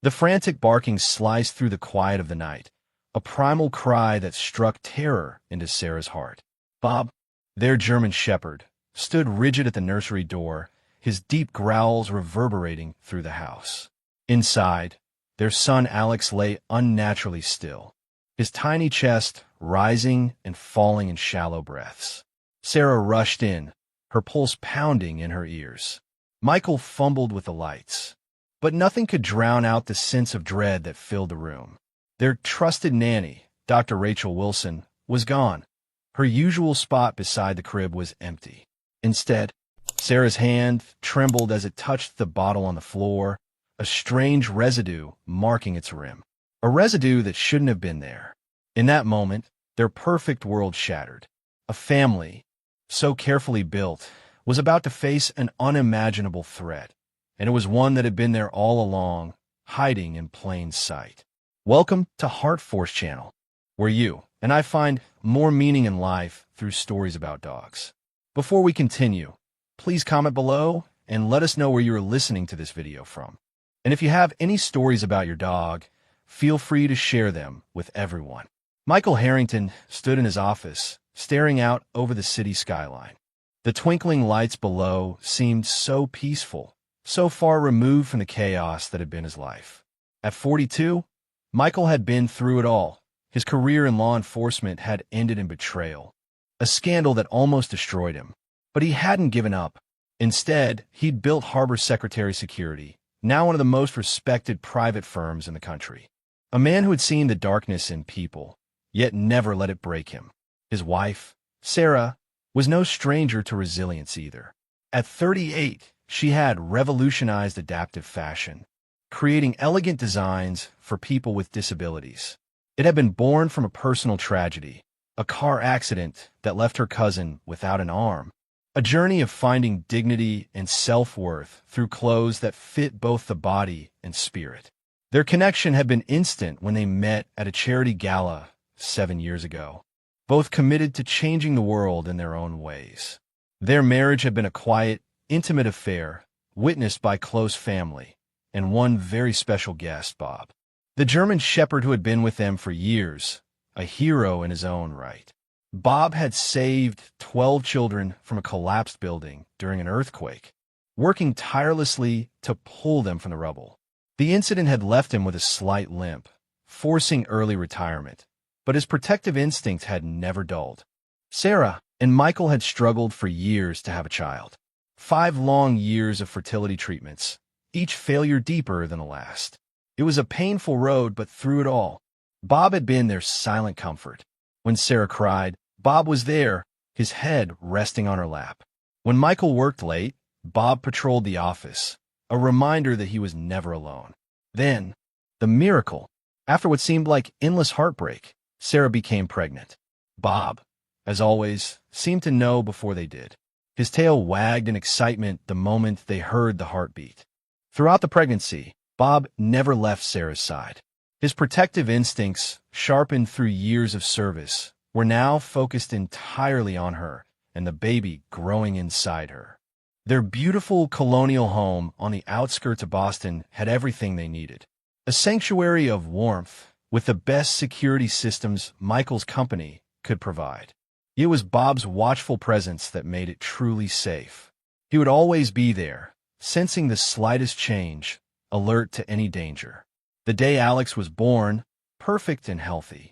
The frantic barking sliced through the quiet of the night, a primal cry that struck terror into Sarah's heart. Bob, their German shepherd, stood rigid at the nursery door, his deep growls reverberating through the house. Inside, their son Alex lay unnaturally still, his tiny chest rising and falling in shallow breaths. Sarah rushed in, her pulse pounding in her ears. Michael fumbled with the lights, but nothing could drown out the sense of dread that filled the room. Their trusted nanny, Dr. Rachel Wilson, was gone. Her usual spot beside the crib was empty. Instead, Sarah's hand trembled as it touched the bottle on the floor, a strange residue marking its rim. A residue that shouldn't have been there. In that moment, their perfect world shattered. A family, so carefully built, was about to face an unimaginable threat, and it was one that had been there all along, hiding in plain sight. Welcome to Heart Force Channel, where you and I find more meaning in life through stories about dogs. Before we continue, please comment below and let us know where you are listening to this video from. And if you have any stories about your dog, feel free to share them with everyone. Michael Harrington stood in his office, staring out over the city skyline. The twinkling lights below seemed so peaceful, so far removed from the chaos that had been his life. At 42, Michael had been through it all. His career in law enforcement had ended in betrayal, a scandal that almost destroyed him. But he hadn't given up. Instead, he'd built Harbor Secretary Security, now one of the most respected private firms in the country. A man who had seen the darkness in people, yet never let it break him. His wife, Sarah, was no stranger to resilience either. At 38, she had revolutionized adaptive fashion, creating elegant designs for people with disabilities. It had been born from a personal tragedy, a car accident that left her cousin without an arm, a journey of finding dignity and self-worth through clothes that fit both the body and spirit. Their connection had been instant when they met at a charity gala 7 years ago, both committed to changing the world in their own ways. Their marriage had been a quiet, intimate affair, witnessed by close family, and one very special guest, Bob, the German shepherd who had been with them for years, a hero in his own right. Bob had saved 12 children from a collapsed building during an earthquake, working tirelessly to pull them from the rubble. The incident had left him with a slight limp, forcing early retirement, but his protective instinct had never dulled. Sarah and Michael had struggled for years to have a child. 5 long years of fertility treatments, each failure deeper than the last. It was a painful road, but through it all, Bob had been their silent comfort. When Sarah cried, Bob was there, his head resting on her lap. When Michael worked late, Bob patrolled the office, a reminder that he was never alone. Then, the miracle. After what seemed like endless heartbreak, Sarah became pregnant. Bob, as always, seemed to know before they did. His tail wagged in excitement the moment they heard the heartbeat. Throughout the pregnancy, Bob never left Sarah's side. His protective instincts, sharpened through years of service, were now focused entirely on her and the baby growing inside her. Their beautiful colonial home on the outskirts of Boston had everything they needed. A sanctuary of warmth with the best security systems Michael's company could provide. It was Bob's watchful presence that made it truly safe. He would always be there, sensing the slightest change, alert to any danger. The day Alex was born, perfect and healthy,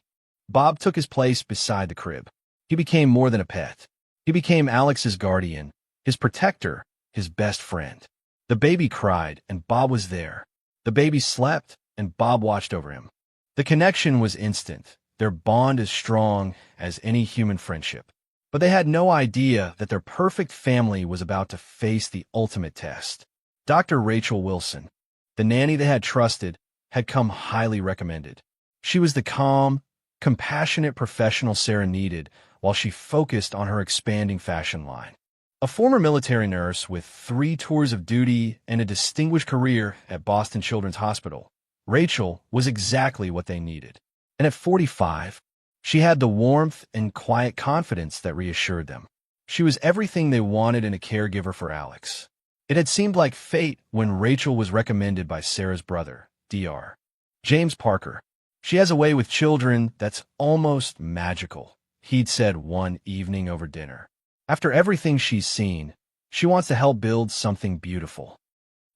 Bob took his place beside the crib. He became more than a pet. He became Alex's guardian, his protector, his best friend. The baby cried, and Bob was there. The baby slept, and Bob watched over him. The connection was instant, their bond as strong as any human friendship. But they had no idea that their perfect family was about to face the ultimate test. Dr. Rachel Wilson, the nanny they had trusted, had come highly recommended. She was the calm, compassionate professional Sarah needed while she focused on her expanding fashion line. A former military nurse with 3 tours of duty and a distinguished career at Boston Children's Hospital, Rachel was exactly what they needed. And at 45, she had the warmth and quiet confidence that reassured them. She was everything they wanted in a caregiver for Alex. It had seemed like fate when Rachel was recommended by Sarah's brother, Dr. James Parker. She has a way with children that's almost magical, he'd said one evening over dinner. After everything she's seen, she wants to help build something beautiful.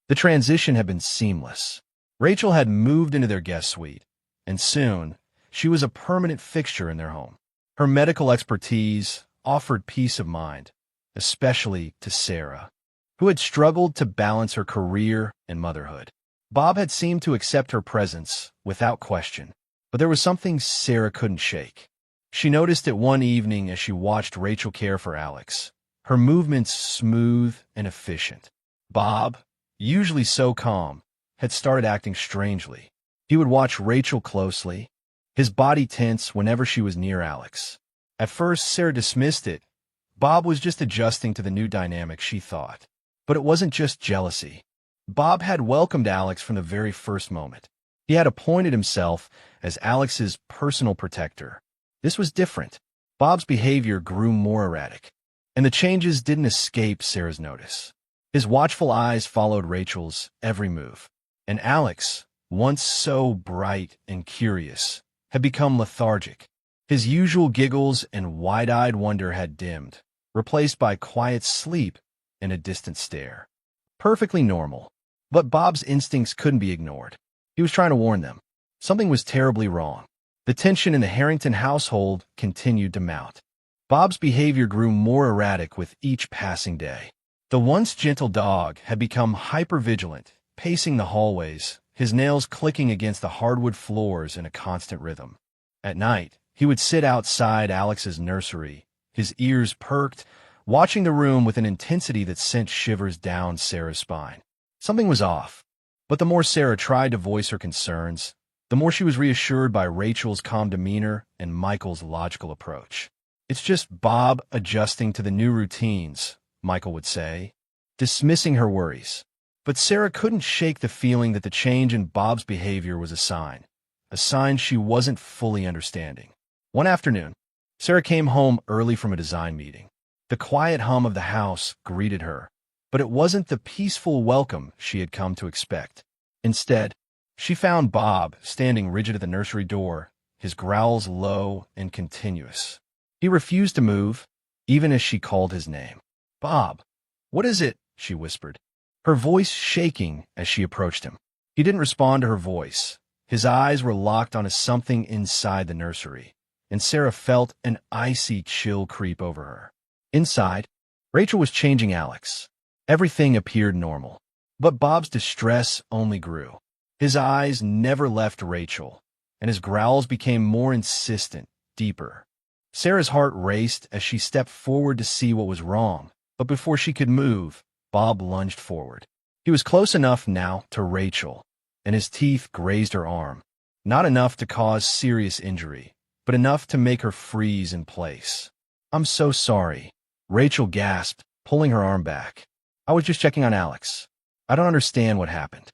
The transition had been seamless. Rachel had moved into their guest suite, and soon she was a permanent fixture in their home. Her medical expertise offered peace of mind, especially to Sarah, who had struggled to balance her career and motherhood. Bob had seemed to accept her presence without question, but there was something Sarah couldn't shake. She noticed it one evening as she watched Rachel care for Alex, her movements smooth and efficient. Bob, usually so calm, had started acting strangely. He would watch Rachel closely, his body tense whenever she was near Alex. At first, Sarah dismissed it. Bob was just adjusting to the new dynamic, she thought. But it wasn't just jealousy. Bob had welcomed Alex from the very first moment. He had appointed himself as Alex's personal protector. This was different. Bob's behavior grew more erratic, and the changes didn't escape Sarah's notice. His watchful eyes followed Rachel's every move, and Alex, once so bright and curious, had become lethargic. His usual giggles and wide-eyed wonder had dimmed, replaced by quiet sleep and a distant stare. Perfectly normal, but Bob's instincts couldn't be ignored. He was trying to warn them. Something was terribly wrong. The tension in the Harrington household continued to mount. Bob's behavior grew more erratic with each passing day. The once gentle dog had become hyper-vigilant, pacing the hallways, his nails clicking against the hardwood floors in a constant rhythm. At night, he would sit outside Alex's nursery, his ears perked, watching the room with an intensity that sent shivers down Sarah's spine. Something was off, but the more Sarah tried to voice her concerns, the more she was reassured by Rachel's calm demeanor and Michael's logical approach. "It's just Bob adjusting to the new routines," Michael would say, dismissing her worries. But Sarah couldn't shake the feeling that the change in Bob's behavior was a sign she wasn't fully understanding. One afternoon, Sarah came home early from a design meeting. The quiet hum of the house greeted her, but it wasn't the peaceful welcome she had come to expect. Instead, she found Bob standing rigid at the nursery door, his growls low and continuous. He refused to move, even as she called his name. "Bob, what is it?" she whispered, her voice shaking as she approached him. He didn't respond to her voice. His eyes were locked on something inside the nursery, and Sarah felt an icy chill creep over her. Inside, Rachel was changing Alex. Everything appeared normal, but Bob's distress only grew. His eyes never left Rachel, and his growls became more insistent, deeper. Sarah's heart raced as she stepped forward to see what was wrong, but before she could move, Bob lunged forward. He was close enough now to Rachel, and his teeth grazed her arm. Not enough to cause serious injury, but enough to make her freeze in place. "I'm so sorry," Rachel gasped, pulling her arm back. "I was just checking on Alex. I don't understand what happened."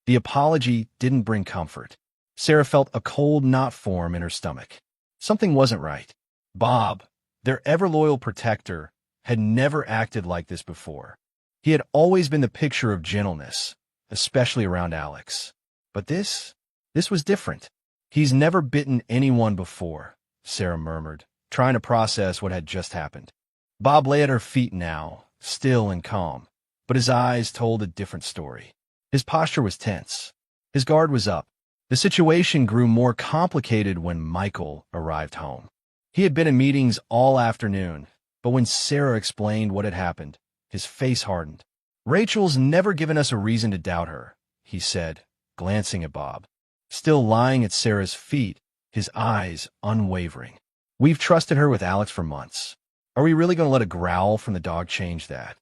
The apology didn't bring comfort. Sarah felt a cold knot form in her stomach. Something wasn't right. Bob, their ever-loyal protector, had never acted like this before. He had always been the picture of gentleness, especially around Alex. But this was different. "He's never bitten anyone before," Sarah murmured, trying to process what had just happened. Bob lay at her feet now, still and calm, but his eyes told a different story. His posture was tense. His guard was up. The situation grew more complicated when Michael arrived home. He had been in meetings all afternoon, but when Sarah explained what had happened, his face hardened. "Rachel's never given us a reason to doubt her," he said, glancing at Bob. Still lying at Sarah's feet, his eyes unwavering. "We've trusted her with Alex for months. Are we really going to let a growl from the dog change that?"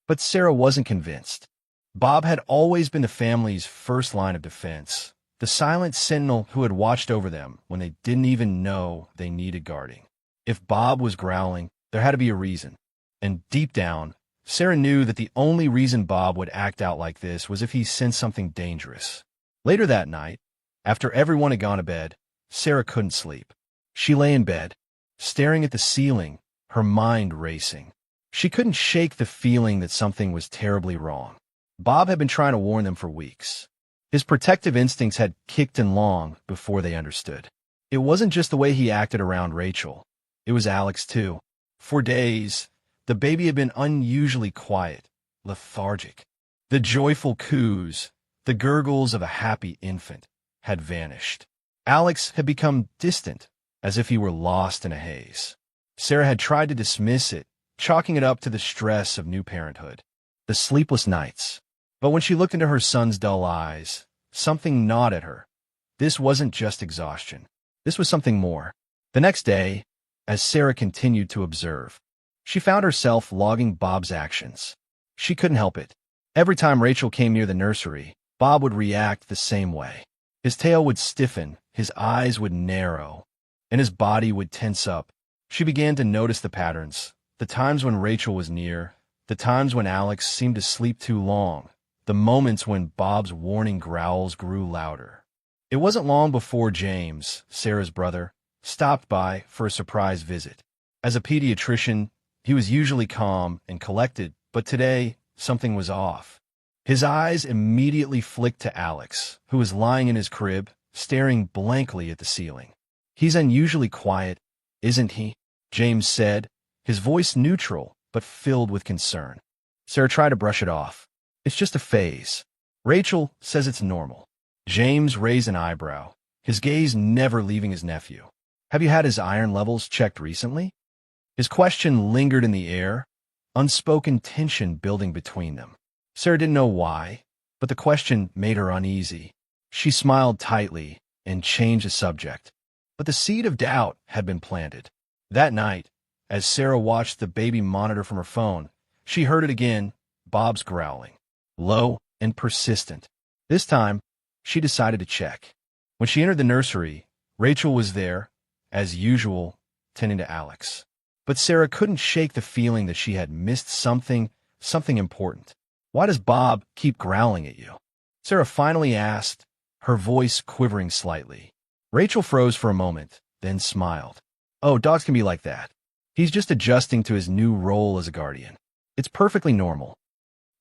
But Sarah wasn't convinced. Bob had always been the family's first line of defense, the silent sentinel who had watched over them when they didn't even know they needed guarding. If Bob was growling, there had to be a reason. And deep down, Sarah knew that the only reason Bob would act out like this was if he sensed something dangerous. Later that night, after everyone had gone to bed, Sarah couldn't sleep. She lay in bed, staring at the ceiling, her mind racing. She couldn't shake the feeling that something was terribly wrong. Bob had been trying to warn them for weeks. His protective instincts had kicked in long before they understood. It wasn't just the way he acted around Rachel. It was Alex, too. For days, the baby had been unusually quiet, lethargic. The joyful coos, the gurgles of a happy infant, had vanished. Alex had become distant, as if he were lost in a haze. Sarah had tried to dismiss it, chalking it up to the stress of new parenthood, the sleepless nights. But when she looked into her son's dull eyes, something gnawed at her. This wasn't just exhaustion. This was something more. The next day, as Sarah continued to observe, she found herself logging Bob's actions. She couldn't help it. Every time Rachel came near the nursery, Bob would react the same way. His tail would stiffen, his eyes would narrow, and his body would tense up. She began to notice the patterns, the times when Rachel was near, the times when Alex seemed to sleep too long, the moments when Bob's warning growls grew louder. It wasn't long before James, Sarah's brother, stopped by for a surprise visit. As a pediatrician, he was usually calm and collected, but today, something was off. His eyes immediately flicked to Alex, who was lying in his crib, staring blankly at the ceiling. "He's unusually quiet, isn't he?" James said, his voice neutral but filled with concern. Sarah tried to brush it off. "It's just a phase. Rachel says it's normal." James raised an eyebrow, his gaze never leaving his nephew. "Have you had his iron levels checked recently?" His question lingered in the air, unspoken tension building between them. Sarah didn't know why, but the question made her uneasy. She smiled tightly and changed the subject. But the seed of doubt had been planted. That night, as Sarah watched the baby monitor from her phone, she heard it again, Bob's growling, low and persistent. This time, she decided to check. When she entered the nursery, Rachel was there, as usual, tending to Alex. But Sarah couldn't shake the feeling that she had missed something important. "Why does Bob keep growling at you?" Sarah finally asked, her voice quivering slightly. Rachel froze for a moment, then smiled. "Oh, dogs can be like that. He's just adjusting to his new role as a guardian. It's perfectly normal."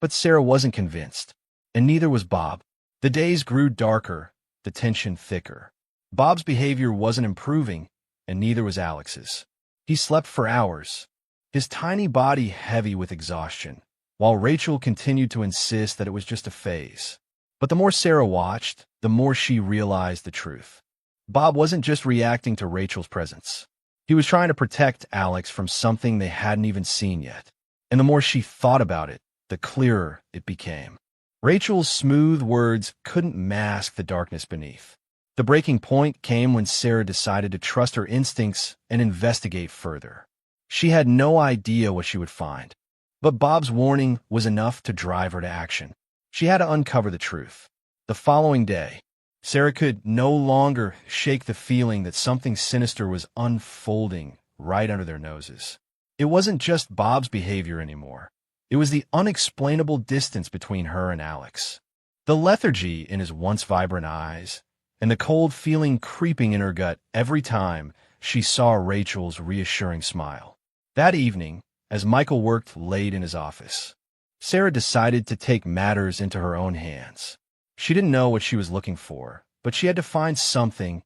But Sarah wasn't convinced, and neither was Bob. The days grew darker, the tension thicker. Bob's behavior wasn't improving, and neither was Alex's. He slept for hours, his tiny body heavy with exhaustion, while Rachel continued to insist that it was just a phase. But the more Sarah watched, the more she realized the truth. Bob wasn't just reacting to Rachel's presence. He was trying to protect Alex from something they hadn't even seen yet. And the more she thought about it, the clearer it became. Rachel's smooth words couldn't mask the darkness beneath. The breaking point came when Sarah decided to trust her instincts and investigate further. She had no idea what she would find, but Bob's warning was enough to drive her to action. She had to uncover the truth. The following day, Sarah could no longer shake the feeling that something sinister was unfolding right under their noses. It wasn't just Bob's behavior anymore. It was the unexplainable distance between her and Alex. The lethargy in his once vibrant eyes, and the cold feeling creeping in her gut every time she saw Rachel's reassuring smile. That evening, as Michael worked late in his office, Sarah decided to take matters into her own hands. She didn't know what she was looking for, but she had to find something,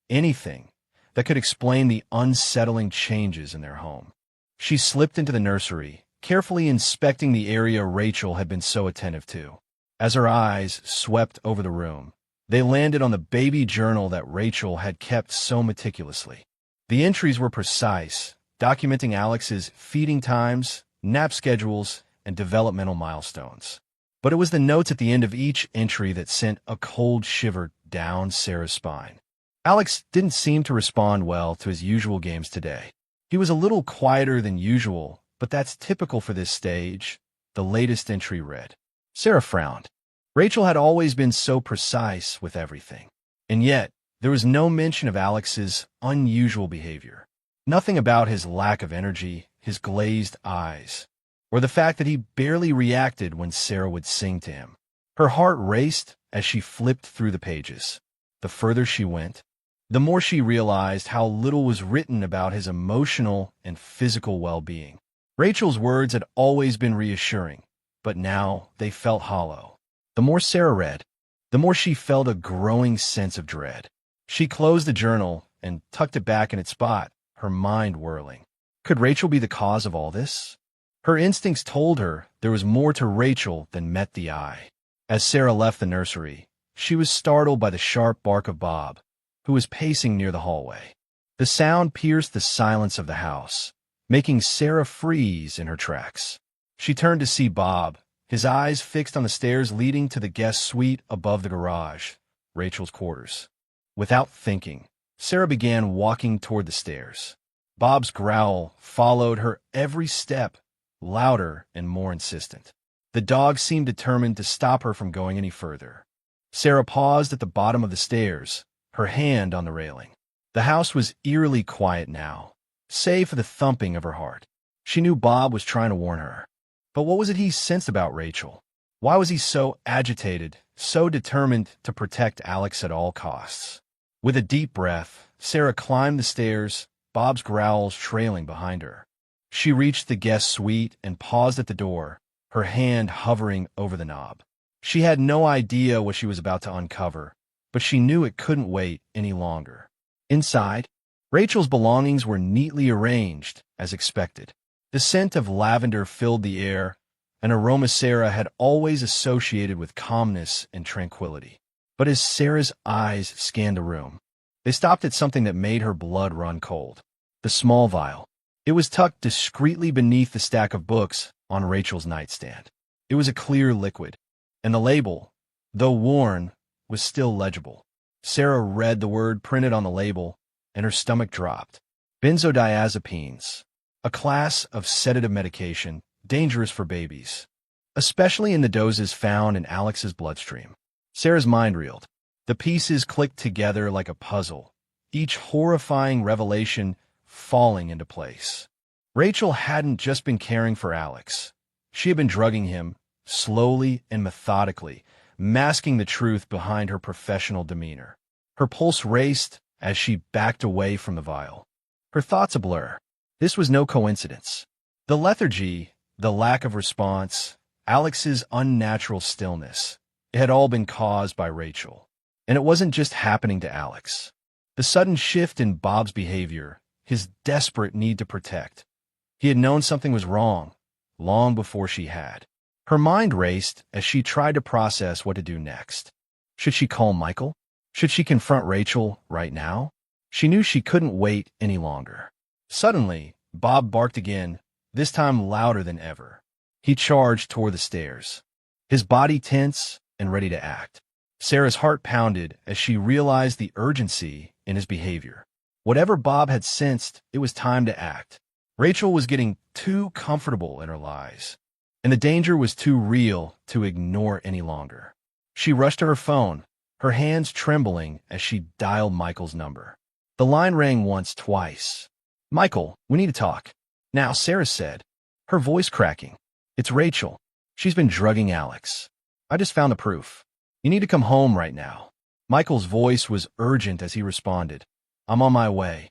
anything, that could explain the unsettling changes in their home. She slipped into the nursery, carefully inspecting the area Rachel had been so attentive to. As her eyes swept over the room, they landed on the baby journal that Rachel had kept so meticulously. The entries were precise, documenting Alex's feeding times, nap schedules, and developmental milestones. But it was the notes at the end of each entry that sent a cold shiver down Sarah's spine. Alex didn't seem to respond well to his usual games today. He was a little quieter than usual, but that's typical for this stage, the latest entry read. Sarah frowned. Rachel had always been so precise with everything. And yet, there was no mention of Alex's unusual behavior. Nothing about his lack of energy, his glazed eyes, or the fact that he barely reacted when Sarah would sing to him. Her heart raced as she flipped through the pages. The further she went, the more she realized how little was written about his emotional and physical well-being. Rachel's words had always been reassuring, but now they felt hollow. The more Sarah read, the more she felt a growing sense of dread. She closed the journal and tucked it back in its spot, her mind whirling. Could Rachel be the cause of all this? Her instincts told her there was more to Rachel than met the eye. As Sarah left the nursery, she was startled by the sharp bark of Bob, who was pacing near the hallway. The sound pierced the silence of the house, making Sarah freeze in her tracks. She turned to see Bob, his eyes fixed on the stairs leading to the guest suite above the garage, Rachel's quarters. Without thinking, Sarah began walking toward the stairs. Bob's growl followed her every step, louder and more insistent. The dog seemed determined to stop her from going any further. Sarah paused at the bottom of the stairs, her hand on the railing. The house was eerily quiet now, save for the thumping of her heart. She knew Bob was trying to warn her. But what was it he sensed about Rachel? Why was he so agitated, so determined to protect Alex at all costs? With a deep breath, Sarah climbed the stairs, Bob's growls trailing behind her. She reached the guest suite and paused at the door, her hand hovering over the knob. She had no idea what she was about to uncover, but she knew it couldn't wait any longer. Inside, Rachel's belongings were neatly arranged, as expected. The scent of lavender filled the air, an aroma Sarah had always associated with calmness and tranquility. But as Sarah's eyes scanned the room, they stopped at something that made her blood run cold. The small vial. It was tucked discreetly beneath the stack of books on Rachel's nightstand. It was a clear liquid, and the label, though worn, was still legible. Sarah read the word printed on the label, and her stomach dropped. Benzodiazepines, a class of sedative medication dangerous for babies, especially in the doses found in Alex's bloodstream. Sarah's mind reeled. The pieces clicked together like a puzzle, each horrifying revelation falling into place. Rachel hadn't just been caring for Alex. She had been drugging him, slowly and methodically, masking the truth behind her professional demeanor. Her pulse raced as she backed away from the vial. Her thoughts a blur. This was no coincidence. The lethargy, the lack of response, Alex's unnatural stillness, it had all been caused by Rachel. And it wasn't just happening to Alex. The sudden shift in Bob's behavior, his desperate need to protect. He had known something was wrong, long before she had. Her mind raced as she tried to process what to do next. Should she call Michael? Should she confront Rachel right now? She knew she couldn't wait any longer. Suddenly, Bob barked again, this time louder than ever. He charged toward the stairs, his body tense and ready to act. Sarah's heart pounded as she realized the urgency in his behavior. Whatever Bob had sensed, it was time to act. Rachel was getting too comfortable in her lies, and the danger was too real to ignore any longer. She rushed to her phone, her hands trembling as she dialed Michael's number. The line rang once, twice. "Michael, we need to talk." "Now," Sarah said, her voice cracking. "It's Rachel. She's been drugging Alex. I just found the proof. You need to come home right now." Michael's voice was urgent as he responded, "I'm on my way."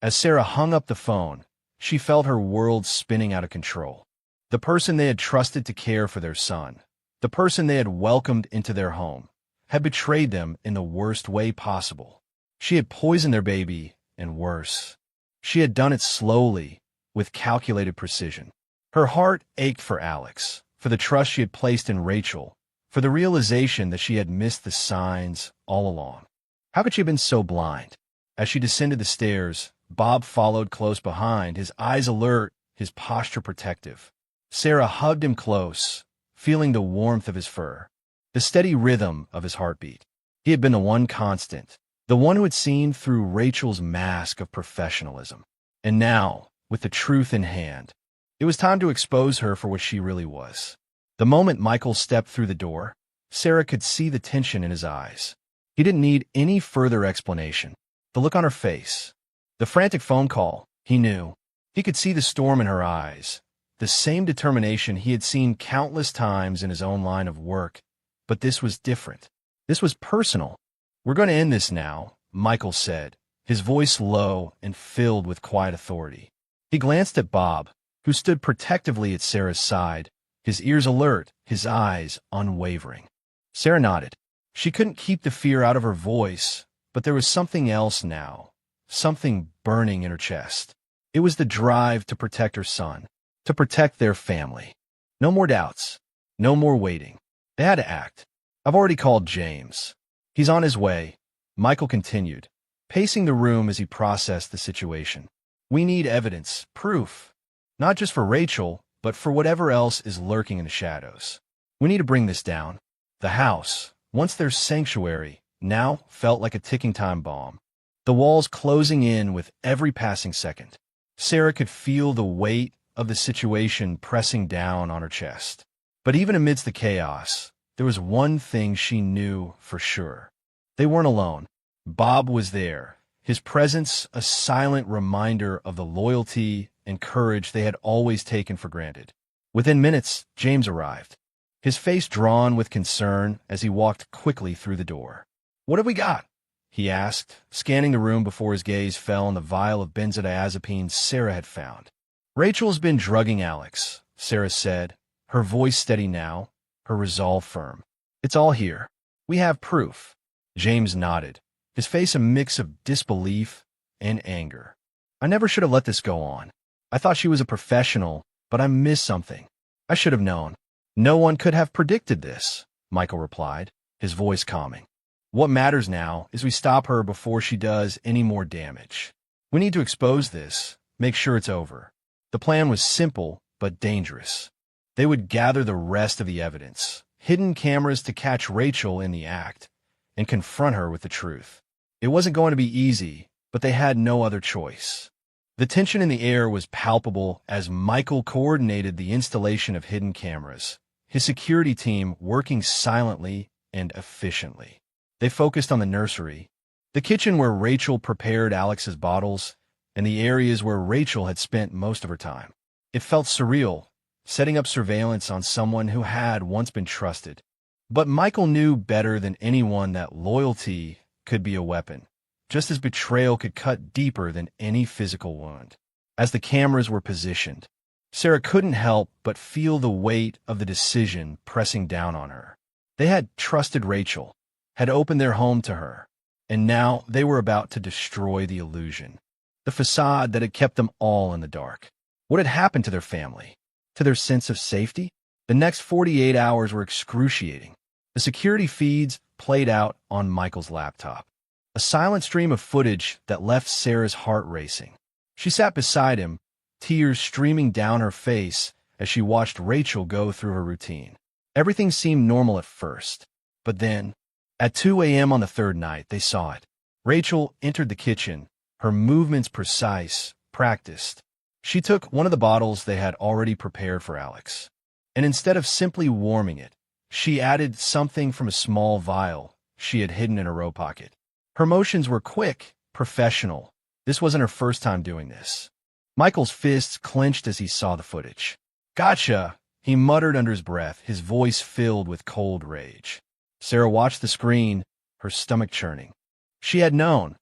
As Sarah hung up the phone, she felt her world spinning out of control. The person they had trusted to care for their son, the person they had welcomed into their home, had betrayed them in the worst way possible. She had poisoned their baby, and worse. She had done it slowly, with calculated precision. Her heart ached for Alex, for the trust she had placed in Rachel, for the realization that she had missed the signs all along. How could she have been so blind? As she descended the stairs, Bob followed close behind, his eyes alert, his posture protective. Sarah hugged him close, feeling the warmth of his fur, the steady rhythm of his heartbeat. He had been the one constant, the one who had seen through Rachel's mask of professionalism. And now, with the truth in hand, it was time to expose her for what she really was. The moment Michael stepped through the door, Sarah could see the tension in his eyes. He didn't need any further explanation. The look on her face, the frantic phone call, he knew. He could see the storm in her eyes, the same determination he had seen countless times in his own line of work. But this was different. This was personal. "We're going to end this now," Michael said, his voice low and filled with quiet authority. He glanced at Bob, who stood protectively at Sarah's side, his ears alert, his eyes unwavering. Sarah nodded. She couldn't keep the fear out of her voice, but there was something else now, something burning in her chest. It was the drive to protect her son, to protect their family. No more doubts. No more waiting. They had to act. I've already called James. He's on his way, Michael continued, pacing the room as he processed the situation. We need evidence, proof. Not just for Rachel, but for whatever else is lurking in the shadows. We need to bring this down. The house, once their sanctuary, now felt like a ticking time bomb. The walls closing in with every passing second. Sarah could feel the weight of the situation pressing down on her chest. But even amidst the chaos, there was one thing she knew for sure. They weren't alone. Bob was there, his presence a silent reminder of the loyalty and courage they had always taken for granted. Within minutes, James arrived, his face drawn with concern as he walked quickly through the door. "What have we got?" he asked, scanning the room before his gaze fell on the vial of benzodiazepine Sarah had found. "Rachel's been drugging Alex," Sarah said, her voice steady now, her resolve firm. "It's all here. We have proof." James nodded, his face a mix of disbelief and anger. "I never should have let this go on. I thought she was a professional, but I missed something. I should have known." "No one could have predicted this," Michael replied, his voice calming. "What matters now is we stop her before she does any more damage. We need to expose this, make sure it's over." The plan was simple, but dangerous. They would gather the rest of the evidence, hidden cameras to catch Rachel in the act, and confront her with the truth. It wasn't going to be easy, but they had no other choice. The tension in the air was palpable as Michael coordinated the installation of hidden cameras, his security team working silently and efficiently. They focused on the nursery, the kitchen where Rachel prepared Alex's bottles, and the areas where Rachel had spent most of her time. It felt surreal, setting up surveillance on someone who had once been trusted. But Michael knew better than anyone that loyalty could be a weapon, just as betrayal could cut deeper than any physical wound. As the cameras were positioned, Sarah couldn't help but feel the weight of the decision pressing down on her. They had trusted Rachel, had opened their home to her, and now they were about to destroy the illusion, the facade that had kept them all in the dark. What had happened to their family, to their sense of safety? The next 48 hours were excruciating. The security feeds played out on Michael's laptop, a silent stream of footage that left Sarah's heart racing. She sat beside him, tears streaming down her face as she watched Rachel go through her routine. Everything seemed normal at first, but then, at 2 a.m. on the third night, they saw it. Rachel entered the kitchen, her movements precise, practiced. She took one of the bottles they had already prepared for Alex, and instead of simply warming it, she added something from a small vial she had hidden in her robe pocket. Her motions were quick, professional. This wasn't her first time doing this. Michael's fists clenched as he saw the footage. "Gotcha," he muttered under his breath, his voice filled with cold rage. Sarah watched the screen, her stomach churning. She had known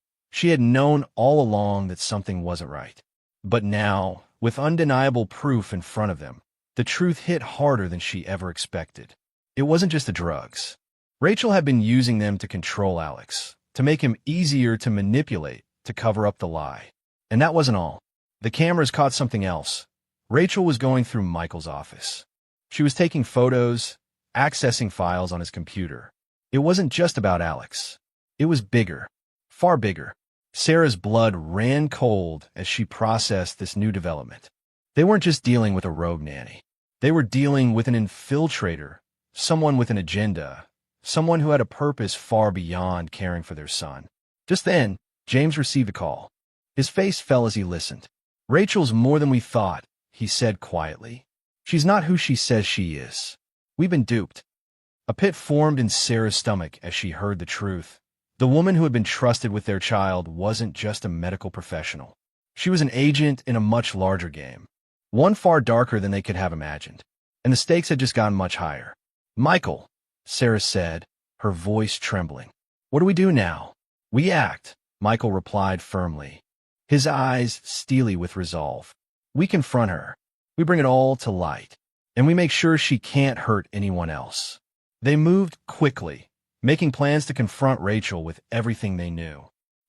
all along that something wasn't right. But now, with undeniable proof in front of them, the truth hit harder than she ever expected. It wasn't just the drugs. Rachel had been using them to control Alex, to make him easier to manipulate, to cover up the lie. And that wasn't all. The cameras caught something else. Rachel was going through Michael's office. She was taking photos, accessing files on his computer. It wasn't just about Alex. It was bigger, far bigger. Sarah's blood ran cold as she processed this new development. They weren't just dealing with a rogue nanny. They were dealing with an infiltrator, someone with an agenda, someone who had a purpose far beyond caring for their son. Just then, James received a call. His face fell as he listened. "Rachel's more than we thought," he said quietly. "She's not who she says she is. We've been duped." A pit formed in Sarah's stomach as she heard the truth. The woman who had been trusted with their child wasn't just a medical professional. She was an agent in a much larger game, one far darker than they could have imagined. And the stakes had just gotten much higher. "Michael," Sarah said, her voice trembling. "What do we do now?" "We act," Michael replied firmly, his eyes steely with resolve. "We confront her. We bring it all to light. And we make sure she can't hurt anyone else." They moved quickly, making plans to confront Rachel with everything they knew.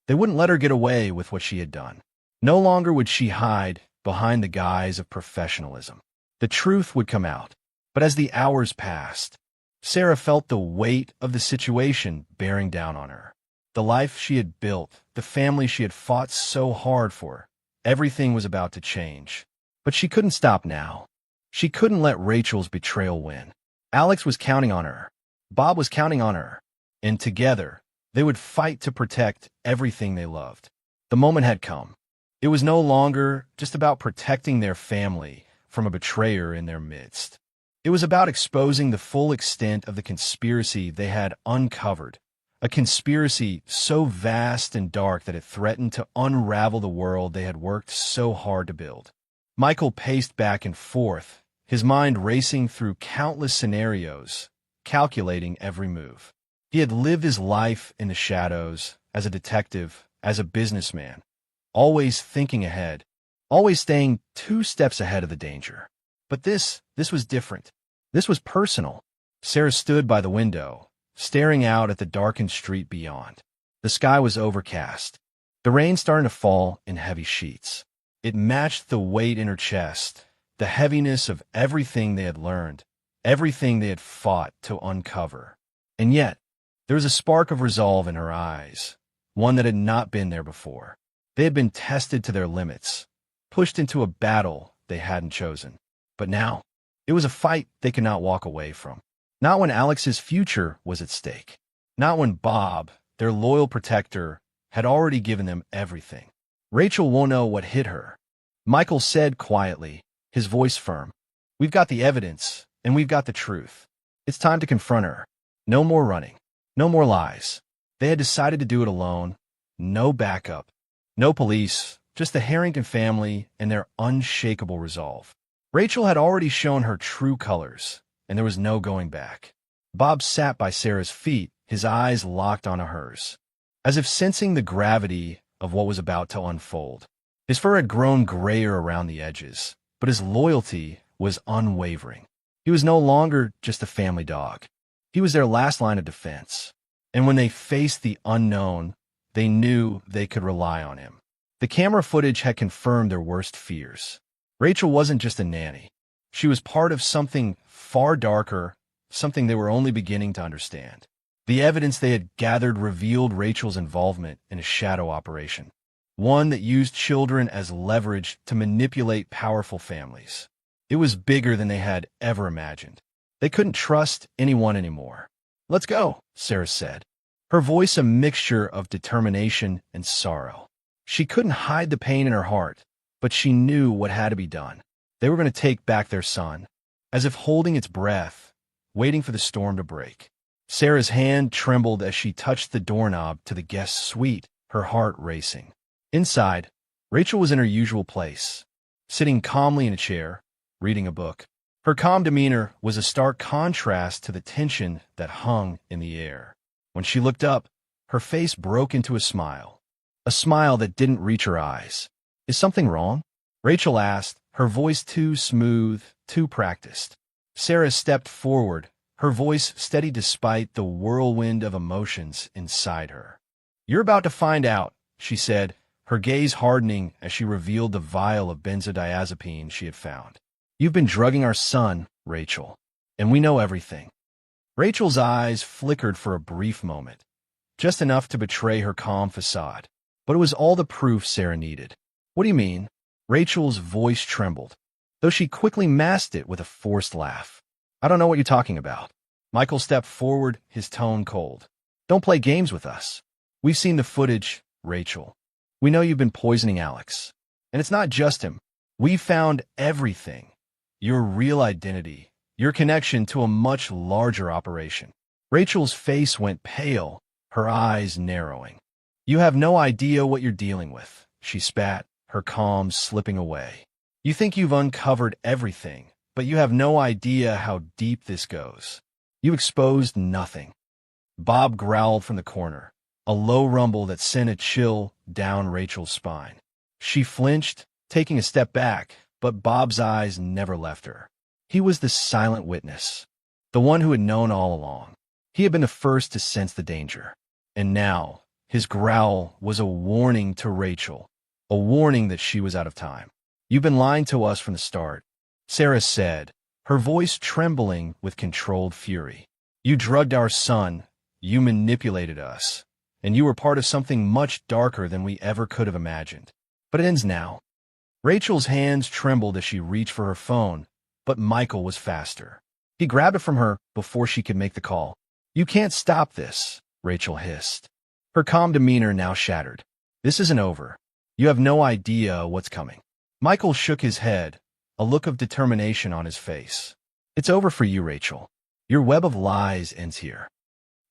They wouldn't let her get away with what she had done. No longer would she hide behind the guise of professionalism. The truth would come out. But as the hours passed, Sarah felt the weight of the situation bearing down on her. The life she had built, the family she had fought so hard for, everything was about to change. But she couldn't stop now. She couldn't let Rachel's betrayal win. Alex was counting on her. Bob was counting on her. And together, they would fight to protect everything they loved. The moment had come. It was no longer just about protecting their family from a betrayer in their midst. It was about exposing the full extent of the conspiracy they had uncovered, a conspiracy so vast and dark that it threatened to unravel the world they had worked so hard to build. Michael paced back and forth, his mind racing through countless scenarios, calculating every move. He had lived his life in the shadows, as a detective, as a businessman, always thinking ahead, always staying 2 steps ahead of the danger. But this was different. This was personal. Sarah stood by the window, staring out at the darkened street beyond. The sky was overcast. The rain started to fall in heavy sheets. It matched the weight in her chest, the heaviness of everything they had learned, everything they had fought to uncover. And yet, there was a spark of resolve in her eyes, one that had not been there before. They had been tested to their limits, pushed into a battle they hadn't chosen. But now, it was a fight they could not walk away from. Not when Alex's future was at stake. Not when Bob, their loyal protector, had already given them everything. Rachel won't know what hit her. Michael said quietly, his voice firm. We've got the evidence, and we've got the truth. It's time to confront her. No more running. No more lies. They had decided to do it alone. No backup. No police. Just the Harrington family and their unshakable resolve. Rachel had already shown her true colors, and there was no going back. Bob sat by Sarah's feet, his eyes locked onto hers, as if sensing the gravity of what was about to unfold. His fur had grown grayer around the edges, but his loyalty was unwavering. He was no longer just a family dog. He was their last line of defense. And when they faced the unknown, they knew they could rely on him. The camera footage had confirmed their worst fears. Rachel wasn't just a nanny. She was part of something far darker, something they were only beginning to understand. The evidence they had gathered revealed Rachel's involvement in a shadow operation, one that used children as leverage to manipulate powerful families. It was bigger than they had ever imagined. They couldn't trust anyone anymore. Let's go, Sarah said, her voice a mixture of determination and sorrow. She couldn't hide the pain in her heart, but she knew what had to be done. They were going to take back their son, as if holding its breath, waiting for the storm to break. Sarah's hand trembled as she touched the doorknob to the guest suite, her heart racing. Inside, Rachel was in her usual place, sitting calmly in a chair, reading a book. Her calm demeanor was a stark contrast to the tension that hung in the air. When she looked up, her face broke into a smile that didn't reach her eyes. Is something wrong? Rachel asked, her voice too smooth, too practiced. Sarah stepped forward, her voice steady despite the whirlwind of emotions inside her. You're about to find out, she said, her gaze hardening as she revealed the vial of benzodiazepine she had found. You've been drugging our son, Rachel, and we know everything. Rachel's eyes flickered for a brief moment, just enough to betray her calm facade. But it was all the proof Sarah needed. What do you mean? Rachel's voice trembled, though she quickly masked it with a forced laugh. I don't know what you're talking about. Michael stepped forward, his tone cold. Don't play games with us. We've seen the footage, Rachel. We know you've been poisoning Alex. And it's not just him. We've found everything. Your real identity, your connection to a much larger operation. Rachel's face went pale, her eyes narrowing. You have no idea what you're dealing with, she spat, her calm slipping away. You think you've uncovered everything, but you have no idea how deep this goes. You exposed nothing. Bob growled from the corner, a low rumble that sent a chill down Rachel's spine. She flinched, taking a step back, but Bob's eyes never left her. He was the silent witness, the one who had known all along. He had been the first to sense the danger. And now, his growl was a warning to Rachel, a warning that she was out of time. "You've been lying to us from the start," Sarah said, her voice trembling with controlled fury. "You drugged our son, you manipulated us, and you were part of something much darker than we ever could have imagined. But it ends now." Rachel's hands trembled as she reached for her phone, but Michael was faster. He grabbed it from her before she could make the call. "You can't stop this," Rachel hissed, her calm demeanor now shattered. "This isn't over. You have no idea what's coming." Michael shook his head, a look of determination on his face. "It's over for you, Rachel. Your web of lies ends here."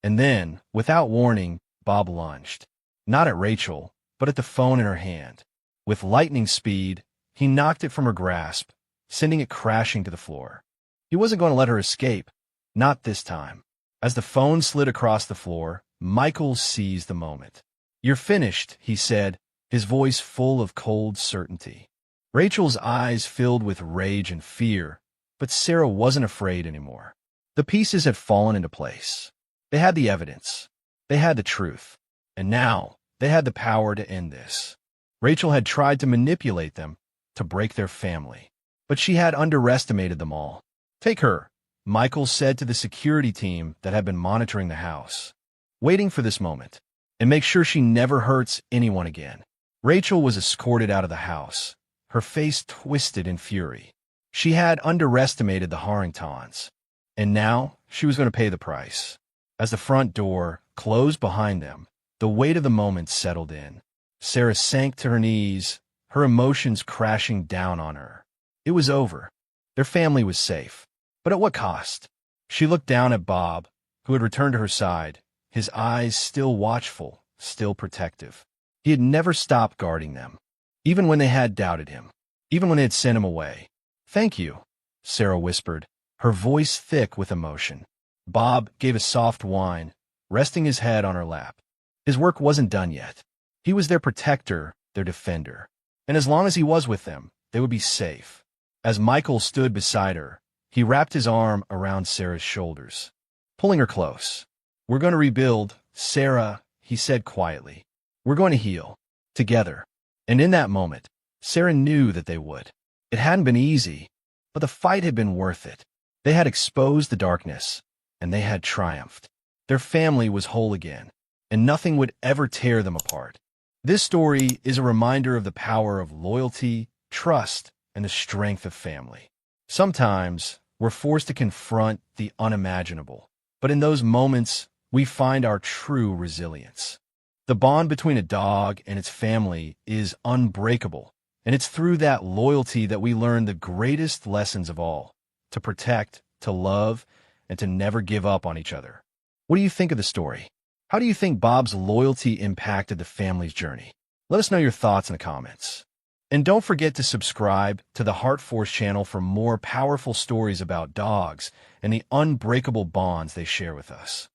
And then, without warning, Bob lunged, not at Rachel, but at the phone in her hand. With lightning speed, he knocked it from her grasp, sending it crashing to the floor. He wasn't going to let her escape, not this time. As the phone slid across the floor, Michael seized the moment. "You're finished," he said, his voice full of cold certainty. Rachel's eyes filled with rage and fear, but Sarah wasn't afraid anymore. The pieces had fallen into place. They had the evidence. They had the truth. And now, they had the power to end this. Rachel had tried to manipulate them, to break their family. But she had underestimated them all. "Take her," Michael said to the security team that had been monitoring the house, waiting for this moment, "and make sure she never hurts anyone again." Rachel was escorted out of the house, her face twisted in fury. She had underestimated the Harringtons, and now she was going to pay the price. As the front door closed behind them, the weight of the moment settled in. Sarah sank to her knees, her emotions crashing down on her. It was over. Their family was safe. But at what cost? She looked down at Bob, who had returned to her side, his eyes still watchful, still protective. He had never stopped guarding them, even when they had doubted him, even when they had sent him away. "Thank you," Sarah whispered, her voice thick with emotion. Bob gave a soft whine, resting his head on her lap. His work wasn't done yet. He was their protector, their defender. And as long as he was with them, they would be safe. As Michael stood beside her, he wrapped his arm around Sarah's shoulders, pulling her close. "We're going to rebuild, Sarah," he said quietly. "We're going to heal. Together." And in that moment, Sarah knew that they would. It hadn't been easy, but the fight had been worth it. They had exposed the darkness, and they had triumphed. Their family was whole again, and nothing would ever tear them apart. This story is a reminder of the power of loyalty, trust, and the strength of family. Sometimes, we're forced to confront the unimaginable, but in those moments, we find our true resilience. The bond between a dog and its family is unbreakable, and it's through that loyalty that we learn the greatest lessons of all: to protect, to love, and to never give up on each other. What do you think of the story? How do you think Bob's loyalty impacted the family's journey? Let us know your thoughts in the comments. And don't forget to subscribe to the Heart Force channel for more powerful stories about dogs and the unbreakable bonds they share with us.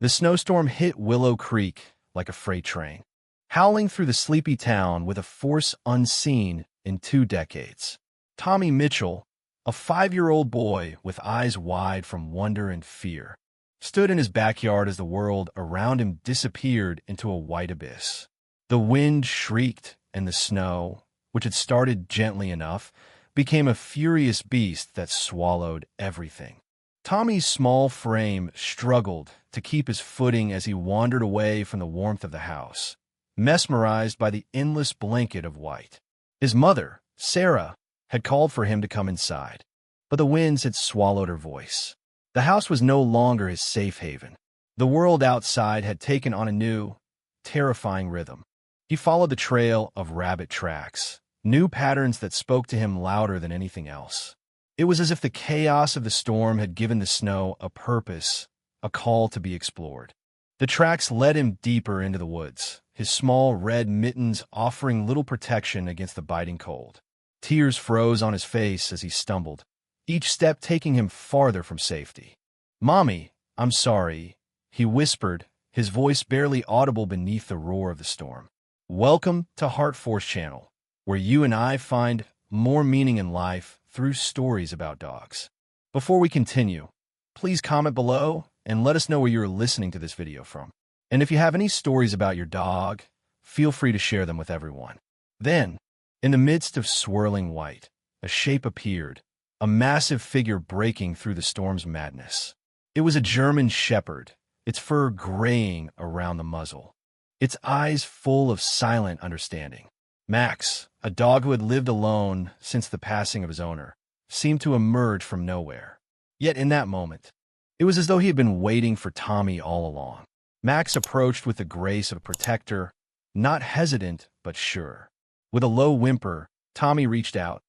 The snowstorm hit Willow Creek like a freight train, howling through the sleepy town with a force unseen in 2 decades. Tommy Mitchell, a 5-year-old boy with eyes wide from wonder and fear, stood in his backyard as the world around him disappeared into a white abyss. The wind shrieked, and the snow, which had started gently enough, became a furious beast that swallowed everything. Tommy's small frame struggled to keep his footing as he wandered away from the warmth of the house, mesmerized by the endless blanket of white. His mother, Sarah, had called for him to come inside, but the winds had swallowed her voice. The house was no longer his safe haven. The world outside had taken on a new, terrifying rhythm. He followed the trail of rabbit tracks, new patterns that spoke to him louder than anything else. It was as if the chaos of the storm had given the snow a purpose, a call to be explored. The tracks led him deeper into the woods, his small red mittens offering little protection against the biting cold. Tears froze on his face as he stumbled, each step taking him farther from safety. "Mommy, I'm sorry," he whispered, his voice barely audible beneath the roar of the storm. Welcome to Heart Force Channel, where you and I find more meaning in life through stories about dogs. Before we continue, please comment below and let us know where you're listening to this video from. And if you have any stories about your dog, feel free to share them with everyone. Then, in the midst of swirling white, a shape appeared, a massive figure breaking through the storm's madness. It was a German shepherd, its fur graying around the muzzle, its eyes full of silent understanding. Max, a dog who had lived alone since the passing of his owner, seemed to emerge from nowhere. Yet in that moment, it was as though he had been waiting for Tommy all along. Max approached with the grace of a protector, not hesitant but sure. With a low whimper, Tommy reached out,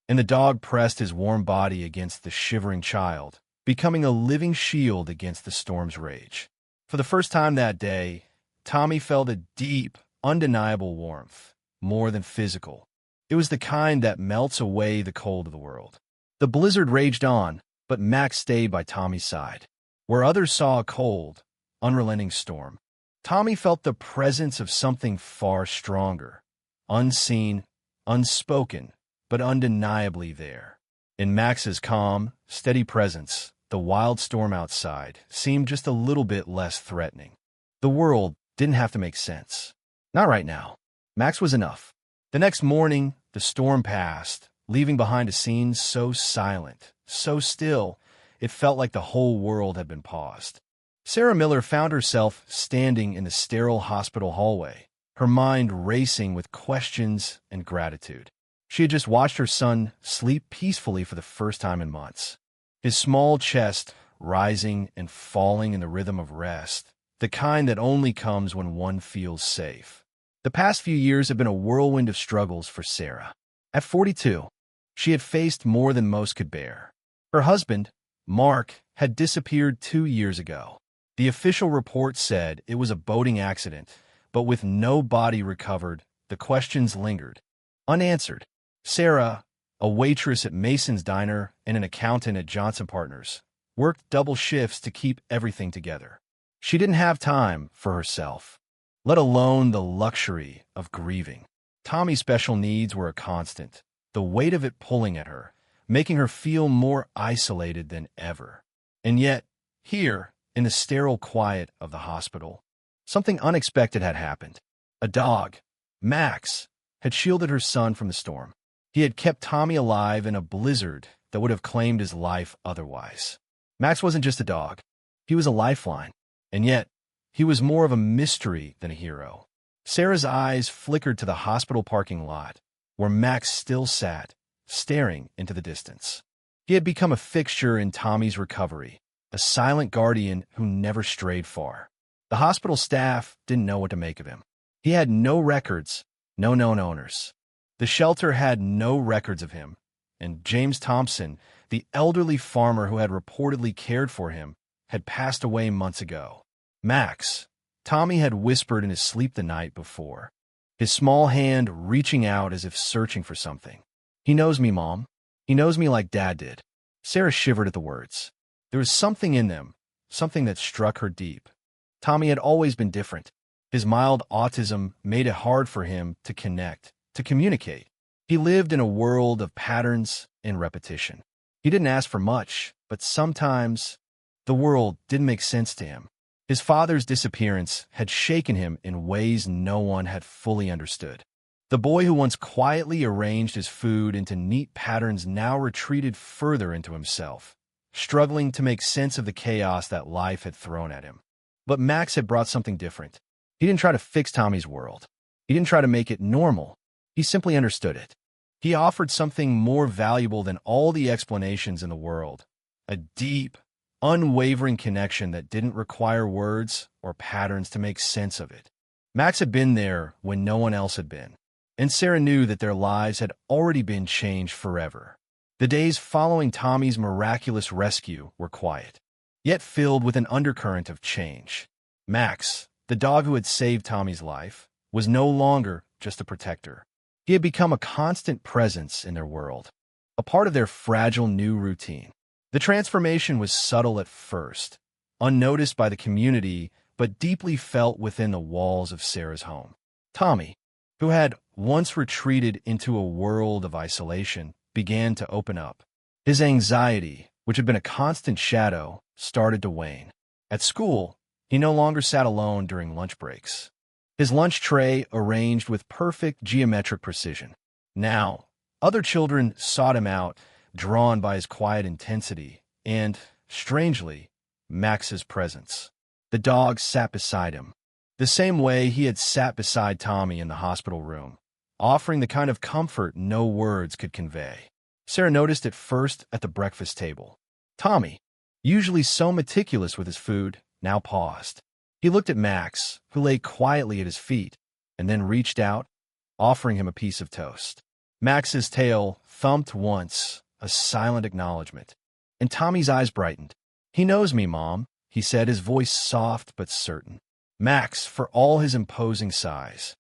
and the dog pressed his warm body against the shivering child, becoming a living shield against the storm's rage. For the first time that day, Tommy felt a deep, undeniable warmth, more than physical. It was the kind that melts away the cold of the world. The blizzard raged on, but Max stayed by Tommy's side. Where others saw a cold, unrelenting storm, Tommy felt the presence of something far stronger, unseen, unspoken, but undeniably there. In Max's calm, steady presence, the wild storm outside seemed just a little bit less threatening. The world didn't have to make sense. Not right now. Max was enough. The next morning, the storm passed, leaving behind a scene so silent, so still, it felt like the whole world had been paused. Sarah Miller found herself standing in the sterile hospital hallway, her mind racing with questions and gratitude. She had just watched her son sleep peacefully for the first time in months. His small chest rising and falling in the rhythm of rest, the kind that only comes when one feels safe. The past few years have been a whirlwind of struggles for Sarah. At 42, she had faced more than most could bear. Her husband, Mark, had disappeared 2 years ago. The official report said it was a boating accident, but with no body recovered, the questions lingered, unanswered. Sarah, a waitress at Mason's Diner and an accountant at Johnson Partners, worked double shifts to keep everything together. She didn't have time for herself, let alone the luxury of grieving. Tommy's special needs were a constant, the weight of it pulling at her, making her feel more isolated than ever. And yet, here, in the sterile quiet of the hospital, something unexpected had happened. A dog, Max, had shielded her son from the storm. He had kept Tommy alive in a blizzard that would have claimed his life otherwise. Max wasn't just a dog. He was a lifeline. And yet, he was more of a mystery than a hero. Sarah's eyes flickered to the hospital parking lot, where Max still sat, staring into the distance. He had become a fixture in Tommy's recovery, a silent guardian who never strayed far. The hospital staff didn't know what to make of him. He had no records, no known owners. The shelter had no records of him, and James Thompson, the elderly farmer who had reportedly cared for him, had passed away months ago. Max, Tommy had whispered in his sleep the night before, his small hand reaching out as if searching for something. "He knows me, Mom. He knows me like Dad did." Sarah shivered at the words. There was something in them, something that struck her deep. Tommy had always been different. His mild autism made it hard for him to connect, to communicate. He lived in a world of patterns and repetition. He didn't ask for much, but sometimes the world didn't make sense to him. His father's disappearance had shaken him in ways no one had fully understood. The boy who once quietly arranged his food into neat patterns now retreated further into himself, struggling to make sense of the chaos that life had thrown at him. But Max had brought something different. He didn't try to fix Tommy's world. He didn't try to make it normal. He simply understood it. He offered something more valuable than all the explanations in the world, a deep, unwavering connection that didn't require words or patterns to make sense of it. Max had been there when no one else had been, and Sarah knew that their lives had already been changed forever. The days following Tommy's miraculous rescue were quiet, yet filled with an undercurrent of change. Max, the dog who had saved Tommy's life, was no longer just a protector. He had become a constant presence in their world, a part of their fragile new routine. The transformation was subtle at first, unnoticed by the community, but deeply felt within the walls of Sarah's home. Tommy, who had once retreated into a world of isolation, began to open up. His anxiety, which had been a constant shadow, started to wane. At school, he no longer sat alone during lunch breaks. His lunch tray arranged with perfect geometric precision. Now, other children sought him out, drawn by his quiet intensity and, strangely, Max's presence. The dog sat beside him, the same way he had sat beside Tommy in the hospital room, offering the kind of comfort no words could convey. Sarah noticed it first at the breakfast table. Tommy, usually so meticulous with his food, now paused. He looked at Max, who lay quietly at his feet, and then reached out, offering him a piece of toast. Max's tail thumped once, a silent acknowledgement, and Tommy's eyes brightened. "He knows me, Mom," he said, his voice soft but certain. Max, for all his imposing size,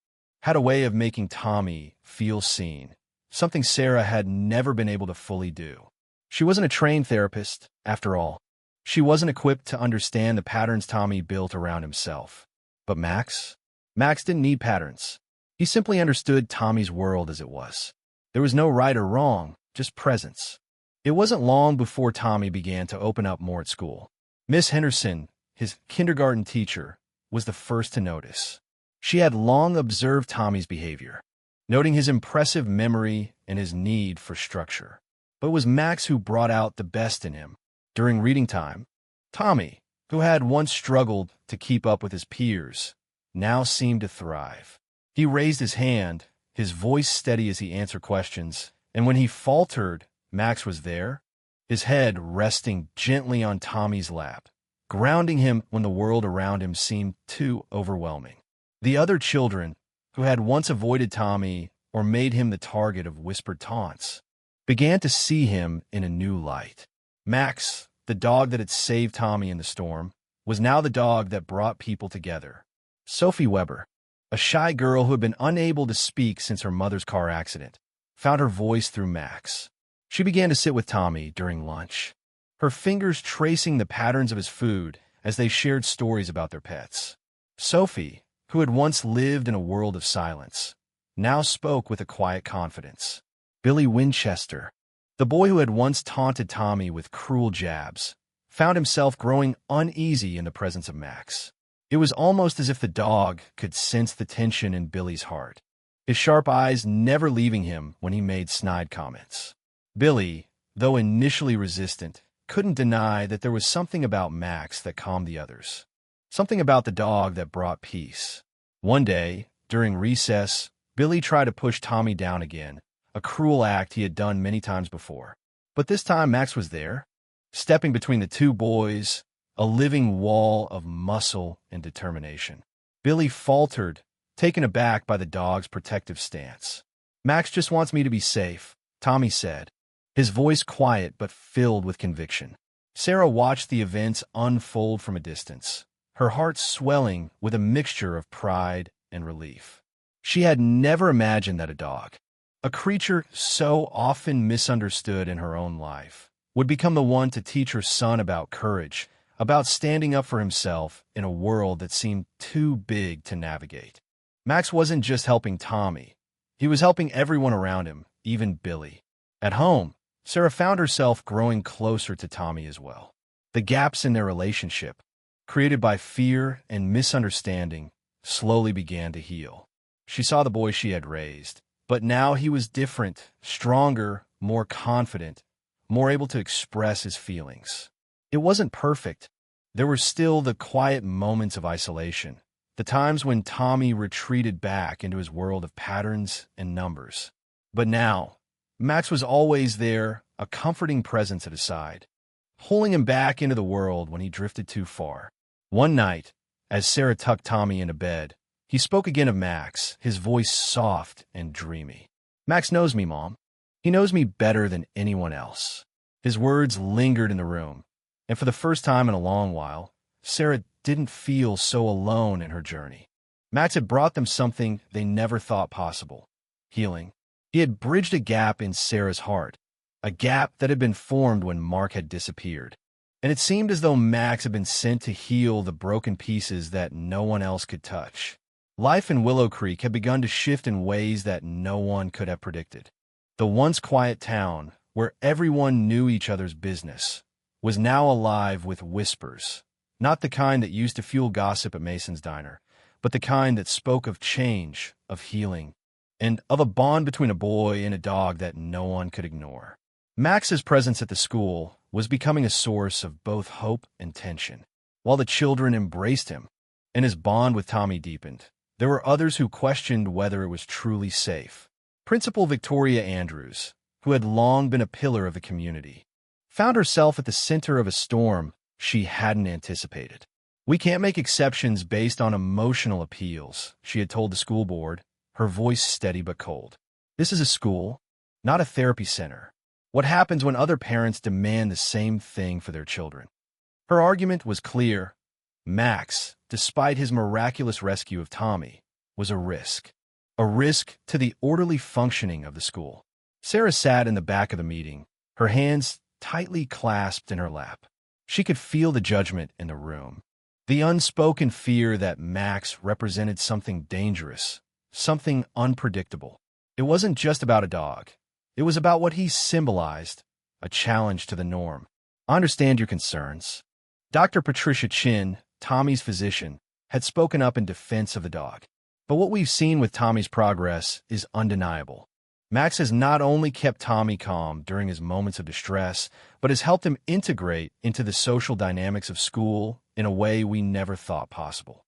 had a way of making Tommy feel seen, something Sarah had never been able to fully do. She wasn't a trained therapist, after all. She wasn't equipped to understand the patterns Tommy built around himself. But Max didn't need patterns. He simply understood Tommy's world as it was. There was no right or wrong, just presence. It wasn't long before Tommy began to open up more at school. Miss Henderson, his kindergarten teacher, was the first to notice. She had long observed Tommy's behavior, noting his impressive memory and his need for structure. But it was Max who brought out the best in him. During reading time, Tommy, who had once struggled to keep up with his peers, now seemed to thrive. He raised his hand, his voice steady as he answered questions, and when he faltered, Max was there, his head resting gently on Tommy's lap, grounding him when the world around him seemed too overwhelming. The other children, who had once avoided Tommy or made him the target of whispered taunts, began to see him in a new light. Max, the dog that had saved Tommy in the storm, was now the dog that brought people together. Sophie Weber, a shy girl who had been unable to speak since her mother's car accident, found her voice through Max. She began to sit with Tommy during lunch, her fingers tracing the patterns of his food as they shared stories about their pets. Sophie, who had once lived in a world of silence, now spoke with a quiet confidence. Billy Winchester, the boy who had once taunted Tommy with cruel jabs, found himself growing uneasy in the presence of Max. It was almost as if the dog could sense the tension in Billy's heart, his sharp eyes never leaving him when he made snide comments. Billy, though initially resistant, couldn't deny that there was something about Max that calmed the others, something about the dog that brought peace. One day, during recess, Billy tried to push Tommy down again, a cruel act he had done many times before. But this time Max was there, stepping between the two boys, a living wall of muscle and determination. Billy faltered, taken aback by the dog's protective stance. "Max just wants me to be safe," Tommy said, his voice quiet but filled with conviction. Sarah watched the events unfold from a distance, her heart swelling with a mixture of pride and relief. She had never imagined that a dog, a creature so often misunderstood in her own life, would become the one to teach her son about courage, about standing up for himself in a world that seemed too big to navigate. Max wasn't just helping Tommy. He was helping everyone around him, even Billy. At home, Sarah found herself growing closer to Tommy as well. The gaps in their relationship, created by fear and misunderstanding, slowly began to heal. She saw the boy she had raised, but now he was different, stronger, more confident, more able to express his feelings. It wasn't perfect. There were still the quiet moments of isolation, the times when Tommy retreated back into his world of patterns and numbers. But now, Max was always there, a comforting presence at his side, pulling him back into the world when he drifted too far. One night, as Sarah tucked Tommy into bed, he spoke again of Max, his voice soft and dreamy. "Max knows me, Mom. He knows me better than anyone else." His words lingered in the room, and for the first time in a long while, Sarah didn't feel so alone in her journey. Max had brought them something they never thought possible: healing. He had bridged a gap in Sarah's heart, a gap that had been formed when Mark had disappeared. And it seemed as though Max had been sent to heal the broken pieces that no one else could touch. Life in Willow Creek had begun to shift in ways that no one could have predicted. The once quiet town, where everyone knew each other's business, was now alive with whispers, not the kind that used to fuel gossip at Mason's Diner, but the kind that spoke of change, of healing, and of a bond between a boy and a dog that no one could ignore. Max's presence at the school was becoming a source of both hope and tension. While the children embraced him, and his bond with Tommy deepened, there were others who questioned whether it was truly safe. Principal Victoria Andrews, who had long been a pillar of the community, found herself at the center of a storm she hadn't anticipated. "We can't make exceptions based on emotional appeals," she had told the school board, her voice steady but cold. "This is a school, not a therapy center. What happens when other parents demand the same thing for their children?" Her argument was clear. Max, despite his miraculous rescue of Tommy, was a risk to the orderly functioning of the school. Sarah sat in the back of the meeting, her hands tightly clasped in her lap. She could feel the judgment in the room, the unspoken fear that Max represented something dangerous, something unpredictable. It wasn't just about a dog. It was about what he symbolized, a challenge to the norm. "I understand your concerns." Dr. Patricia Chin, Tommy's physician, had spoken up in defense of the dog. "But what we've seen with Tommy's progress is undeniable. Max has not only kept Tommy calm during his moments of distress, but has helped him integrate into the social dynamics of school in a way we never thought possible."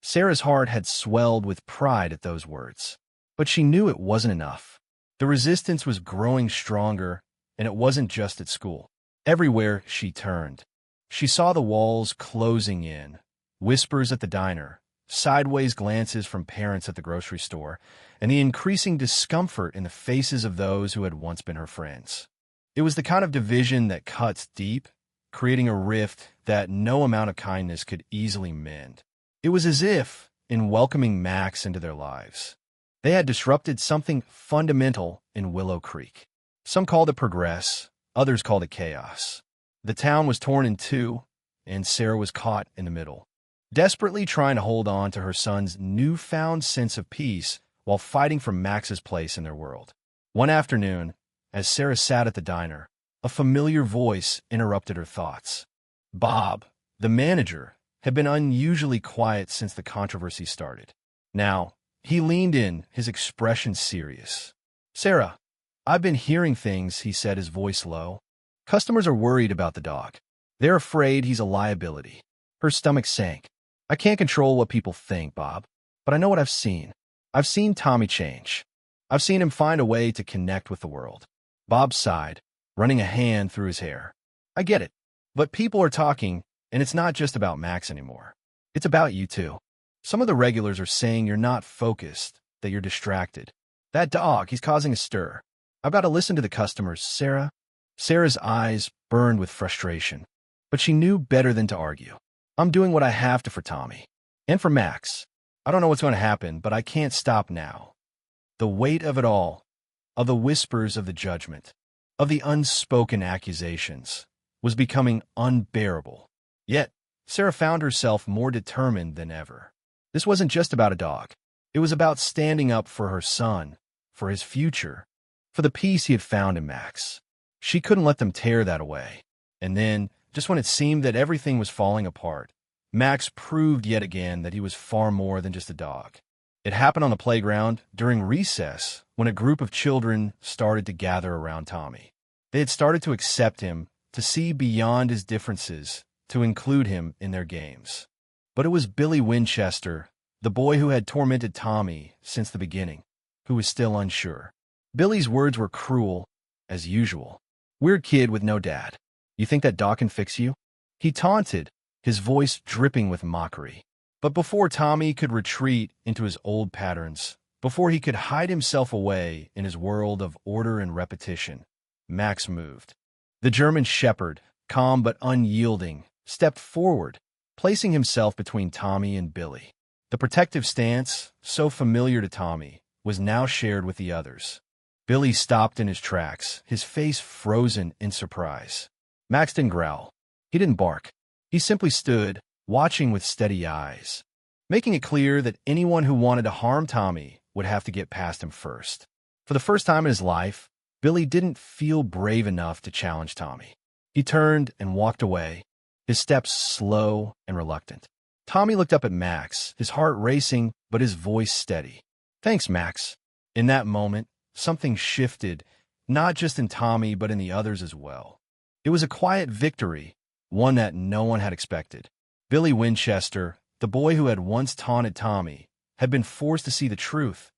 Sarah's heart had swelled with pride at those words. But she knew it wasn't enough. The resistance was growing stronger, and it wasn't just at school. Everywhere she turned, she saw the walls closing in, whispers at the diner, sideways glances from parents at the grocery store, and the increasing discomfort in the faces of those who had once been her friends. It was the kind of division that cuts deep, creating a rift that no amount of kindness could easily mend. It was as if, in welcoming Max into their lives, they had disrupted something fundamental in Willow Creek. Some called it progress, others called it chaos. The town was torn in two, and Sarah was caught in the middle, desperately trying to hold on to her son's newfound sense of peace while fighting for Max's place in their world. One afternoon, as Sarah sat at the diner, a familiar voice interrupted her thoughts. Bob, the manager, had been unusually quiet since the controversy started. Now, he leaned in, his expression serious. "Sarah, I've been hearing things," he said, his voice low. "Customers are worried about the dog. They're afraid he's a liability." Her stomach sank. "I can't control what people think, Bob, but I know what I've seen. I've seen Tommy change. I've seen him find a way to connect with the world." Bob sighed, running a hand through his hair. "I get it, but people are talking, and it's not just about Max anymore. It's about you too. Some of the regulars are saying you're not focused, that you're distracted. That dog, he's causing a stir. I've got to listen to the customers, Sarah." Sarah's eyes burned with frustration, but she knew better than to argue. "I'm doing what I have to for Tommy. And for Max. I don't know what's going to happen, but I can't stop now." The weight of it all, of the whispers of the judgment, of the unspoken accusations, was becoming unbearable. Yet, Sarah found herself more determined than ever. This wasn't just about a dog. It was about standing up for her son, for his future, for the peace he had found in Max. She couldn't let them tear that away. And then, just when it seemed that everything was falling apart, Max proved yet again that he was far more than just a dog. It happened on the playground during recess when a group of children started to gather around Tommy. They had started to accept him, to see beyond his differences, to include him in their games. But it was Billy Winchester, the boy who had tormented Tommy since the beginning, who was still unsure. Billy's words were cruel, as usual. "Weird kid with no dad. You think that dog can fix you?" He taunted, his voice dripping with mockery. But before Tommy could retreat into his old patterns, before he could hide himself away in his world of order and repetition, Max moved. The German shepherd, calm but unyielding, stepped forward, placing himself between Tommy and Billy. The protective stance, so familiar to Tommy, was now shared with the others. Billy stopped in his tracks, his face frozen in surprise. Max didn't growl. He didn't bark. He simply stood, watching with steady eyes. making it clear that anyone who wanted to harm Tommy would have to get past him first. For the first time in his life, Billy didn't feel brave enough to challenge Tommy. He turned and walked away, his steps slow and reluctant. Tommy looked up at Max, his heart racing, but his voice steady. "Thanks, Max." In that moment, something shifted, not just in Tommy, but in the others as well. It was a quiet victory, one that no one had expected. Billy Winchester, the boy who had once taunted Tommy, had been forced to see the truth.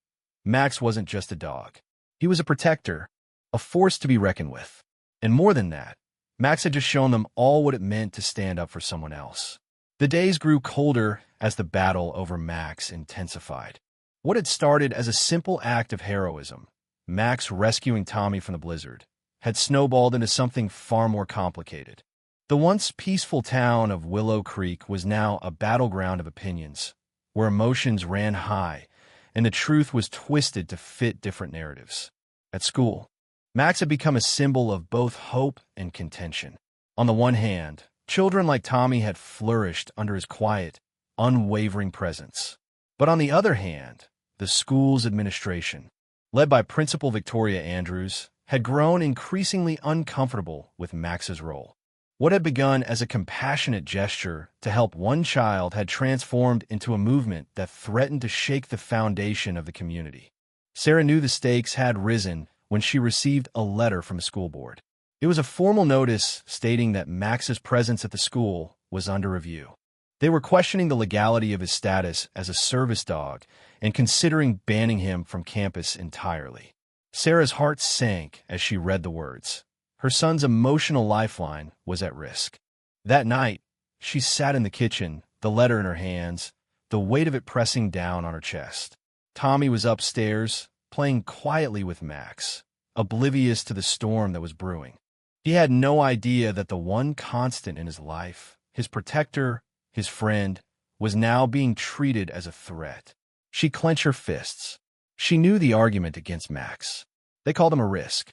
Max wasn't just a dog. He was a protector, a force to be reckoned with. And more than that, Max had just shown them all what it meant to stand up for someone else. The days grew colder as the battle over Max intensified. What had started as a simple act of heroism, Max rescuing Tommy from the blizzard, had snowballed into something far more complicated. The once peaceful town of Willow Creek was now a battleground of opinions, where emotions ran high and the truth was twisted to fit different narratives. At school, Max had become a symbol of both hope and contention. On the one hand, children like Tommy had flourished under his quiet, unwavering presence. But on the other hand, the school's administration, led by Principal Victoria Andrews, had grown increasingly uncomfortable with Max's role. What had begun as a compassionate gesture to help one child had transformed into a movement that threatened to shake the foundation of the community. Sarah knew the stakes had risen when she received a letter from the school board. It was a formal notice stating that Max's presence at the school was under review. They were questioning the legality of his status as a service dog and considering banning him from campus entirely. Sarah's heart sank as she read the words. Her son's emotional lifeline was at risk. That night, she sat in the kitchen, the letter in her hands, the weight of it pressing down on her chest. Tommy was upstairs, playing quietly with Max, oblivious to the storm that was brewing. He had no idea that the one constant in his life, his protector, his friend, was now being treated as a threat. She clenched her fists. She knew the argument against Max. They called him a risk.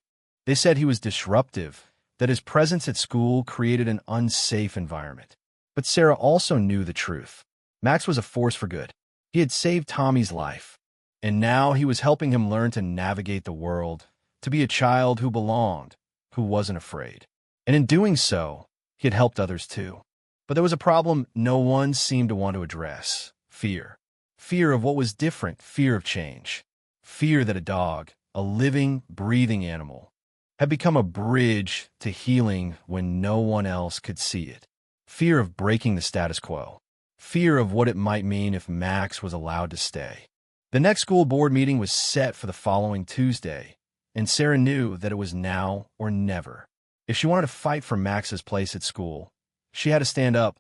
They said he was disruptive, that his presence at school created an unsafe environment. But Sarah also knew the truth. Max was a force for good. He had saved Tommy's life, and now he was helping him learn to navigate the world, to be a child who belonged, who wasn't afraid. And in doing so, he had helped others too. But there was a problem no one seemed to want to address: fear. Fear of what was different, fear of change. Fear that a dog, a living, breathing animal, had become a bridge to healing when no one else could see it. Fear of breaking the status quo. Fear of what it might mean if Max was allowed to stay. The next school board meeting was set for the following Tuesday, and Sarah knew that it was now or never. If she wanted to fight for Max's place at school, she had to stand up,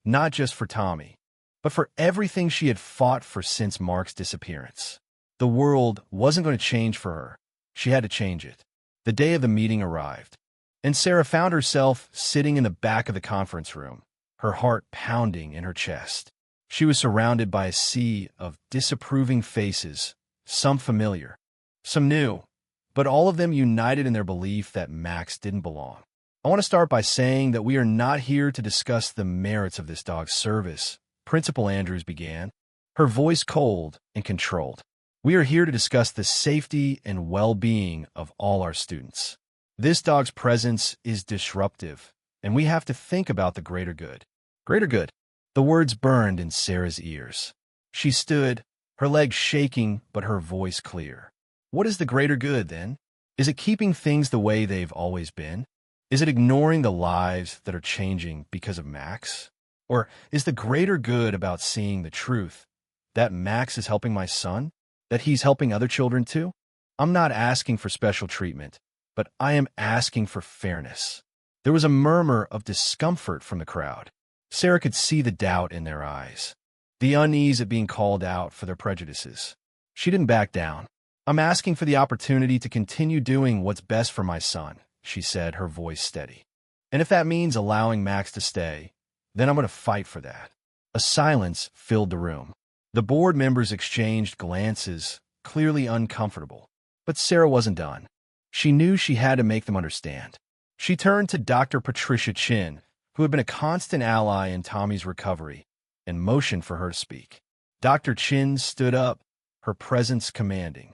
not just for Tommy, but for everything she had fought for since Mark's disappearance. The world wasn't going to change for her. She had to change it. The day of the meeting arrived, and Sarah found herself sitting in the back of the conference room, her heart pounding in her chest. She was surrounded by a sea of disapproving faces, some familiar, some new, but all of them united in their belief that Max didn't belong. I want to start by saying that we are not here to discuss the merits of this dog's service, Principal Andrews began, her voice cold and controlled. We are here to discuss the safety and well-being of all our students. This dog's presence is disruptive, and we have to think about the greater good. Greater good. The words burned in Sarah's ears. She stood, her legs shaking, but her voice clear. What is the greater good, then? Is it keeping things the way they've always been? Is it ignoring the lives that are changing because of Max? Or is the greater good about seeing the truth, that Max is helping my son? That he's helping other children too? I'm not asking for special treatment, but I am asking for fairness. There was a murmur of discomfort from the crowd. Sarah could see the doubt in their eyes, the unease at being called out for their prejudices. She didn't back down. I'm asking for the opportunity to continue doing what's best for my son, she said, her voice steady. And if that means allowing Max to stay, then I'm going to fight for that. A silence filled the room. The board members exchanged glances, clearly uncomfortable. But Sarah wasn't done. She knew she had to make them understand. She turned to Dr. Patricia Chin, who had been a constant ally in Tommy's recovery, and motioned for her to speak. Dr. Chin stood up, her presence commanding.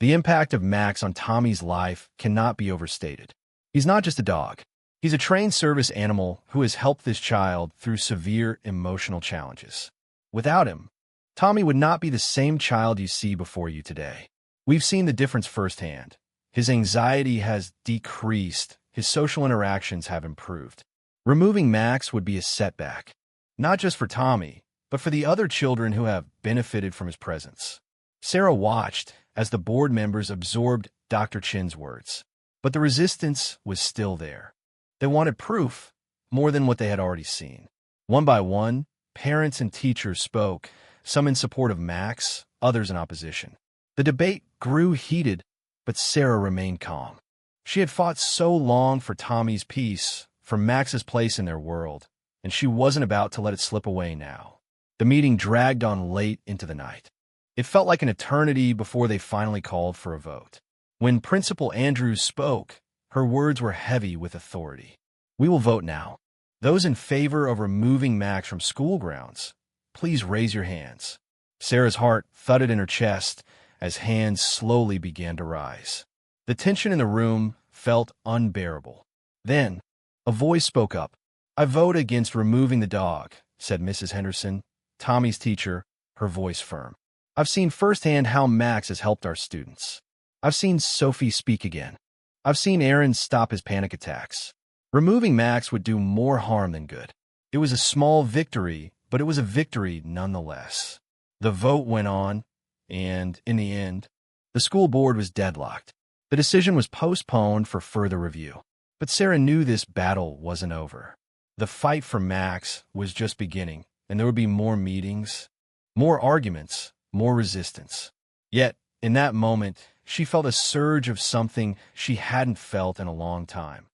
The impact of Max on Tommy's life cannot be overstated. He's not just a dog. He's a trained service animal who has helped this child through severe emotional challenges. Without him, Tommy would not be the same child you see before you today. We've seen the difference firsthand. His anxiety has decreased, his social interactions have improved. Removing Max would be a setback, not just for Tommy, but for the other children who have benefited from his presence. Sarah watched as the board members absorbed Dr. Chin's words. But the resistance was still there. They wanted proof more than what they had already seen. One by one, parents and teachers spoke, some in support of Max, others in opposition. The debate grew heated, but Sarah remained calm. She had fought so long for Tommy's peace, for Max's place in their world, and she wasn't about to let it slip away now. The meeting dragged on late into the night. It felt like an eternity before they finally called for a vote. When Principal Andrews spoke, her words were heavy with authority. "We will vote now. Those in favor of removing Max from school grounds, please raise your hands." Sarah's heart thudded in her chest as hands slowly began to rise. The tension in the room felt unbearable. Then, a voice spoke up. "I vote against removing the dog," said Mrs. Henderson, Tommy's teacher, her voice firm. "I've seen firsthand how Max has helped our students. I've seen Sophie speak again. I've seen Aaron stop his panic attacks. Removing Max would do more harm than good." It was a small victory, but it was a victory nonetheless. The vote went on, and, in the end, the school board was deadlocked. The decision was postponed for further review. But Sarah knew this battle wasn't over. The fight for Max was just beginning, and there would be more meetings, more arguments, more resistance. Yet, in that moment, she felt a surge of something she hadn't felt in a long time.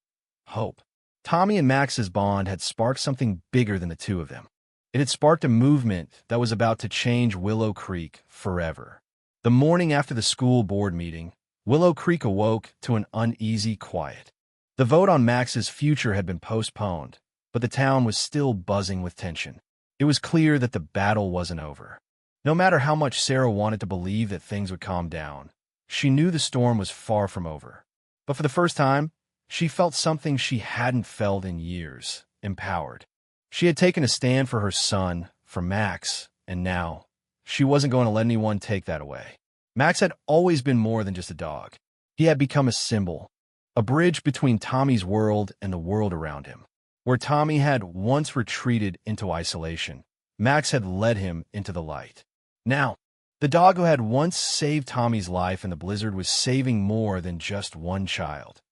Hope. Tommy and Max's bond had sparked something bigger than the two of them. It had sparked a movement that was about to change Willow Creek forever. The morning after the school board meeting, Willow Creek awoke to an uneasy quiet. The vote on Max's future had been postponed, but the town was still buzzing with tension. It was clear that the battle wasn't over. No matter how much Sarah wanted to believe that things would calm down, she knew the storm was far from over. But for the first time, she felt something she hadn't felt in years, empowered. She had taken a stand for her son, for Max, and now, she wasn't going to let anyone take that away. Max had always been more than just a dog. He had become a symbol, a bridge between Tommy's world and the world around him. Where Tommy had once retreated into isolation, Max had led him into the light. Now, the dog who had once saved Tommy's life in the blizzard was saving more than just one child.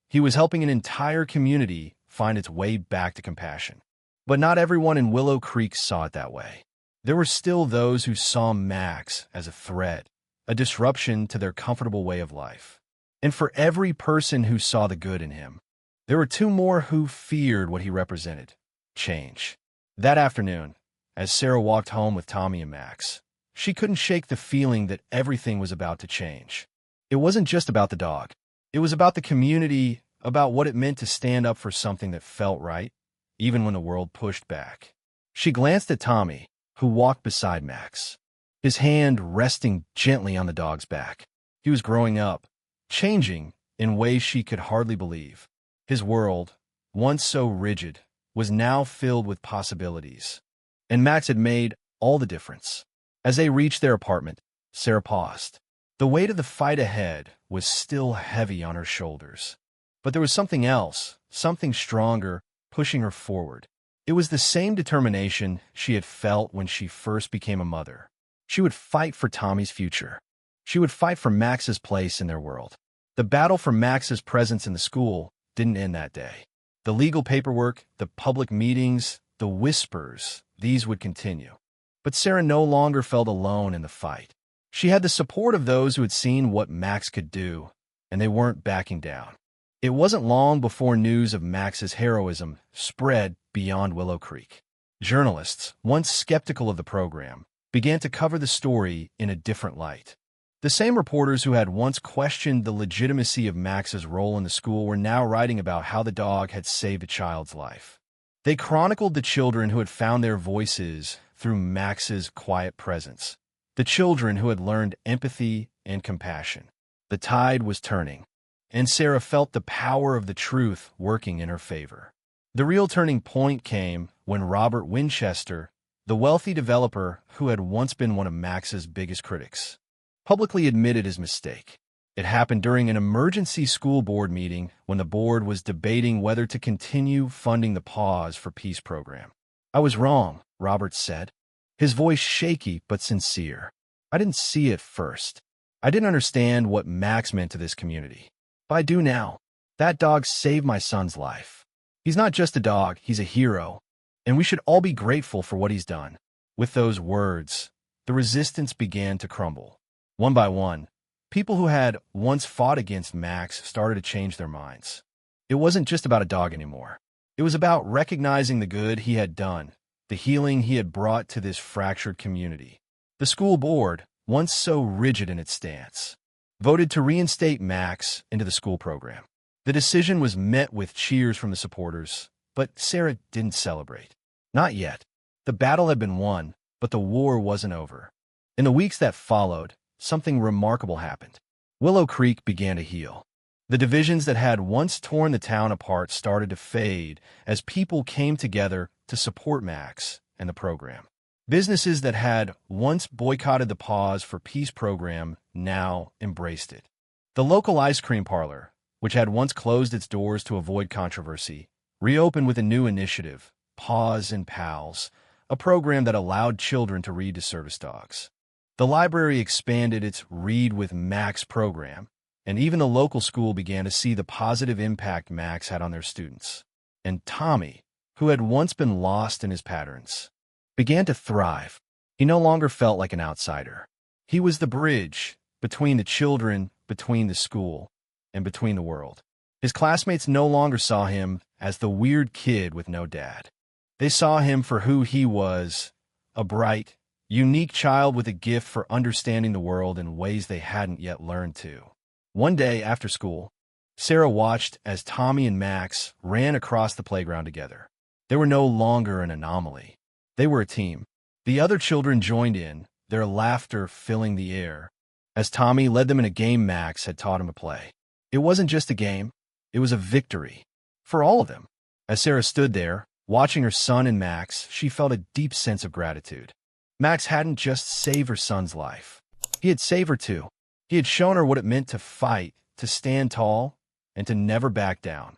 He was helping an entire community find its way back to compassion. But not everyone in Willow Creek saw it that way. There were still those who saw Max as a threat, a disruption to their comfortable way of life. And for every person who saw the good in him, there were two more who feared what he represented: change. That afternoon, as Sarah walked home with Tommy and Max, she couldn't shake the feeling that everything was about to change. It wasn't just about the dog. It was about the community, about what it meant to stand up for something that felt right, even when the world pushed back. She glanced at Tommy, who walked beside Max, his hand resting gently on the dog's back. He was growing up, changing in ways she could hardly believe. His world, once so rigid, was now filled with possibilities. And Max had made all the difference. As they reached their apartment, Sarah paused. The weight of the fight ahead was still heavy on her shoulders. But there was something else, something stronger, pushing her forward. It was the same determination she had felt when she first became a mother. She would fight for Tommy's future. She would fight for Max's place in their world. The battle for Max's presence in the school didn't end that day. The legal paperwork, the public meetings, the whispers, these would continue. But Sarah no longer felt alone in the fight. She had the support of those who had seen what Max could do, and they weren't backing down. It wasn't long before news of Max's heroism spread beyond Willow Creek. Journalists, once skeptical of the program, began to cover the story in a different light. The same reporters who had once questioned the legitimacy of Max's role in the school were now writing about how the dog had saved a child's life. They chronicled the children who had found their voices through Max's quiet presence. The children who had learned empathy and compassion. The tide was turning, and Sarah felt the power of the truth working in her favor. The real turning point came when Robert Winchester, the wealthy developer who had once been one of Max's biggest critics, publicly admitted his mistake. It happened during an emergency school board meeting when the board was debating whether to continue funding the Pause for Peace program. "I was wrong," Robert said, his voice shaky but sincere. "I didn't see it first. I didn't understand what Max meant to this community. But I do now. That dog saved my son's life. He's not just a dog, he's a hero, and we should all be grateful for what he's done." With those words, the resistance began to crumble. One by one, people who had once fought against Max started to change their minds. It wasn't just about a dog anymore. It was about recognizing the good he had done, the healing he had brought to this fractured community. The school board, once so rigid in its stance, voted to reinstate Max into the school program. The decision was met with cheers from the supporters, but Sarah didn't celebrate. Not yet. The battle had been won, but the war wasn't over. In the weeks that followed, something remarkable happened. Willow Creek began to heal. The divisions that had once torn the town apart started to fade as people came together to support Max and the program. Businesses that had once boycotted the Pause for Peace program now embraced it. The local ice cream parlor, which had once closed its doors to avoid controversy, reopened with a new initiative, Paws and Pals, a program that allowed children to read to service dogs. The library expanded its Read with Max program, and even the local school began to see the positive impact Max had on their students. And Tommy, who had once been lost in his patterns, began to thrive. He no longer felt like an outsider. He was the bridge between the children, between the school, and between the world. His classmates no longer saw him as the weird kid with no dad. They saw him for who he was, a bright, unique child with a gift for understanding the world in ways they hadn't yet learned to. One day after school, Sarah watched as Tommy and Max ran across the playground together. They were no longer an anomaly. They were a team. The other children joined in, their laughter filling the air, as Tommy led them in a game Max had taught him to play. It wasn't just a game, it was a victory. For all of them. As Sarah stood there, watching her son and Max, she felt a deep sense of gratitude. Max hadn't just saved her son's life. He had saved her too. He had shown her what it meant to fight, to stand tall, and to never back down,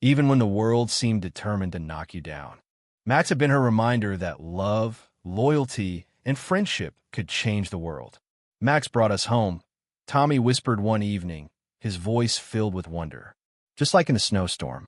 even when the world seemed determined to knock you down. Max had been her reminder that love, loyalty, and friendship could change the world. "Max brought us home," Tommy whispered one evening, his voice filled with wonder. "Just like in a snowstorm."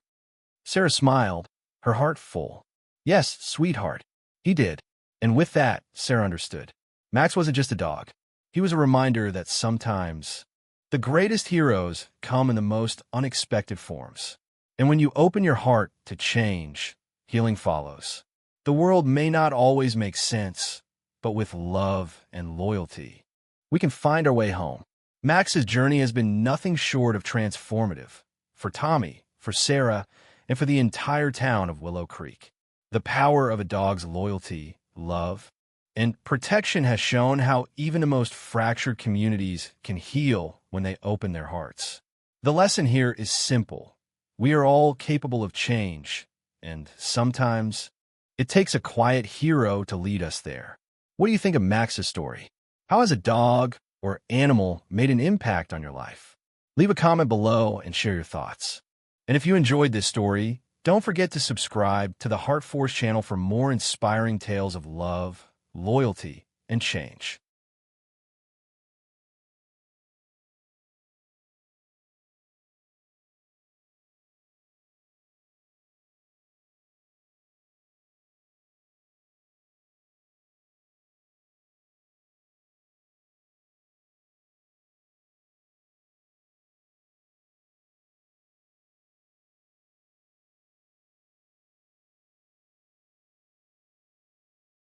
Sarah smiled, her heart full. "Yes, sweetheart, he did." And with that, Sarah understood. Max wasn't just a dog. He was a reminder that sometimes the greatest heroes come in the most unexpected forms. And when you open your heart to change, healing follows. The world may not always make sense, but with love and loyalty, we can find our way home. Max's journey has been nothing short of transformative for Tommy, for Sarah, and for the entire town of Willow Creek. The power of a dog's loyalty, love, and protection has shown how even the most fractured communities can heal when they open their hearts. The lesson here is simple. We are all capable of change, and sometimes it takes a quiet hero to lead us there. What do you think of Max's story? How has a dog or animal made an impact on your life? Leave a comment below and share your thoughts. And if you enjoyed this story, don't forget to subscribe to the Heart Force channel for more inspiring tales of love, loyalty, and change.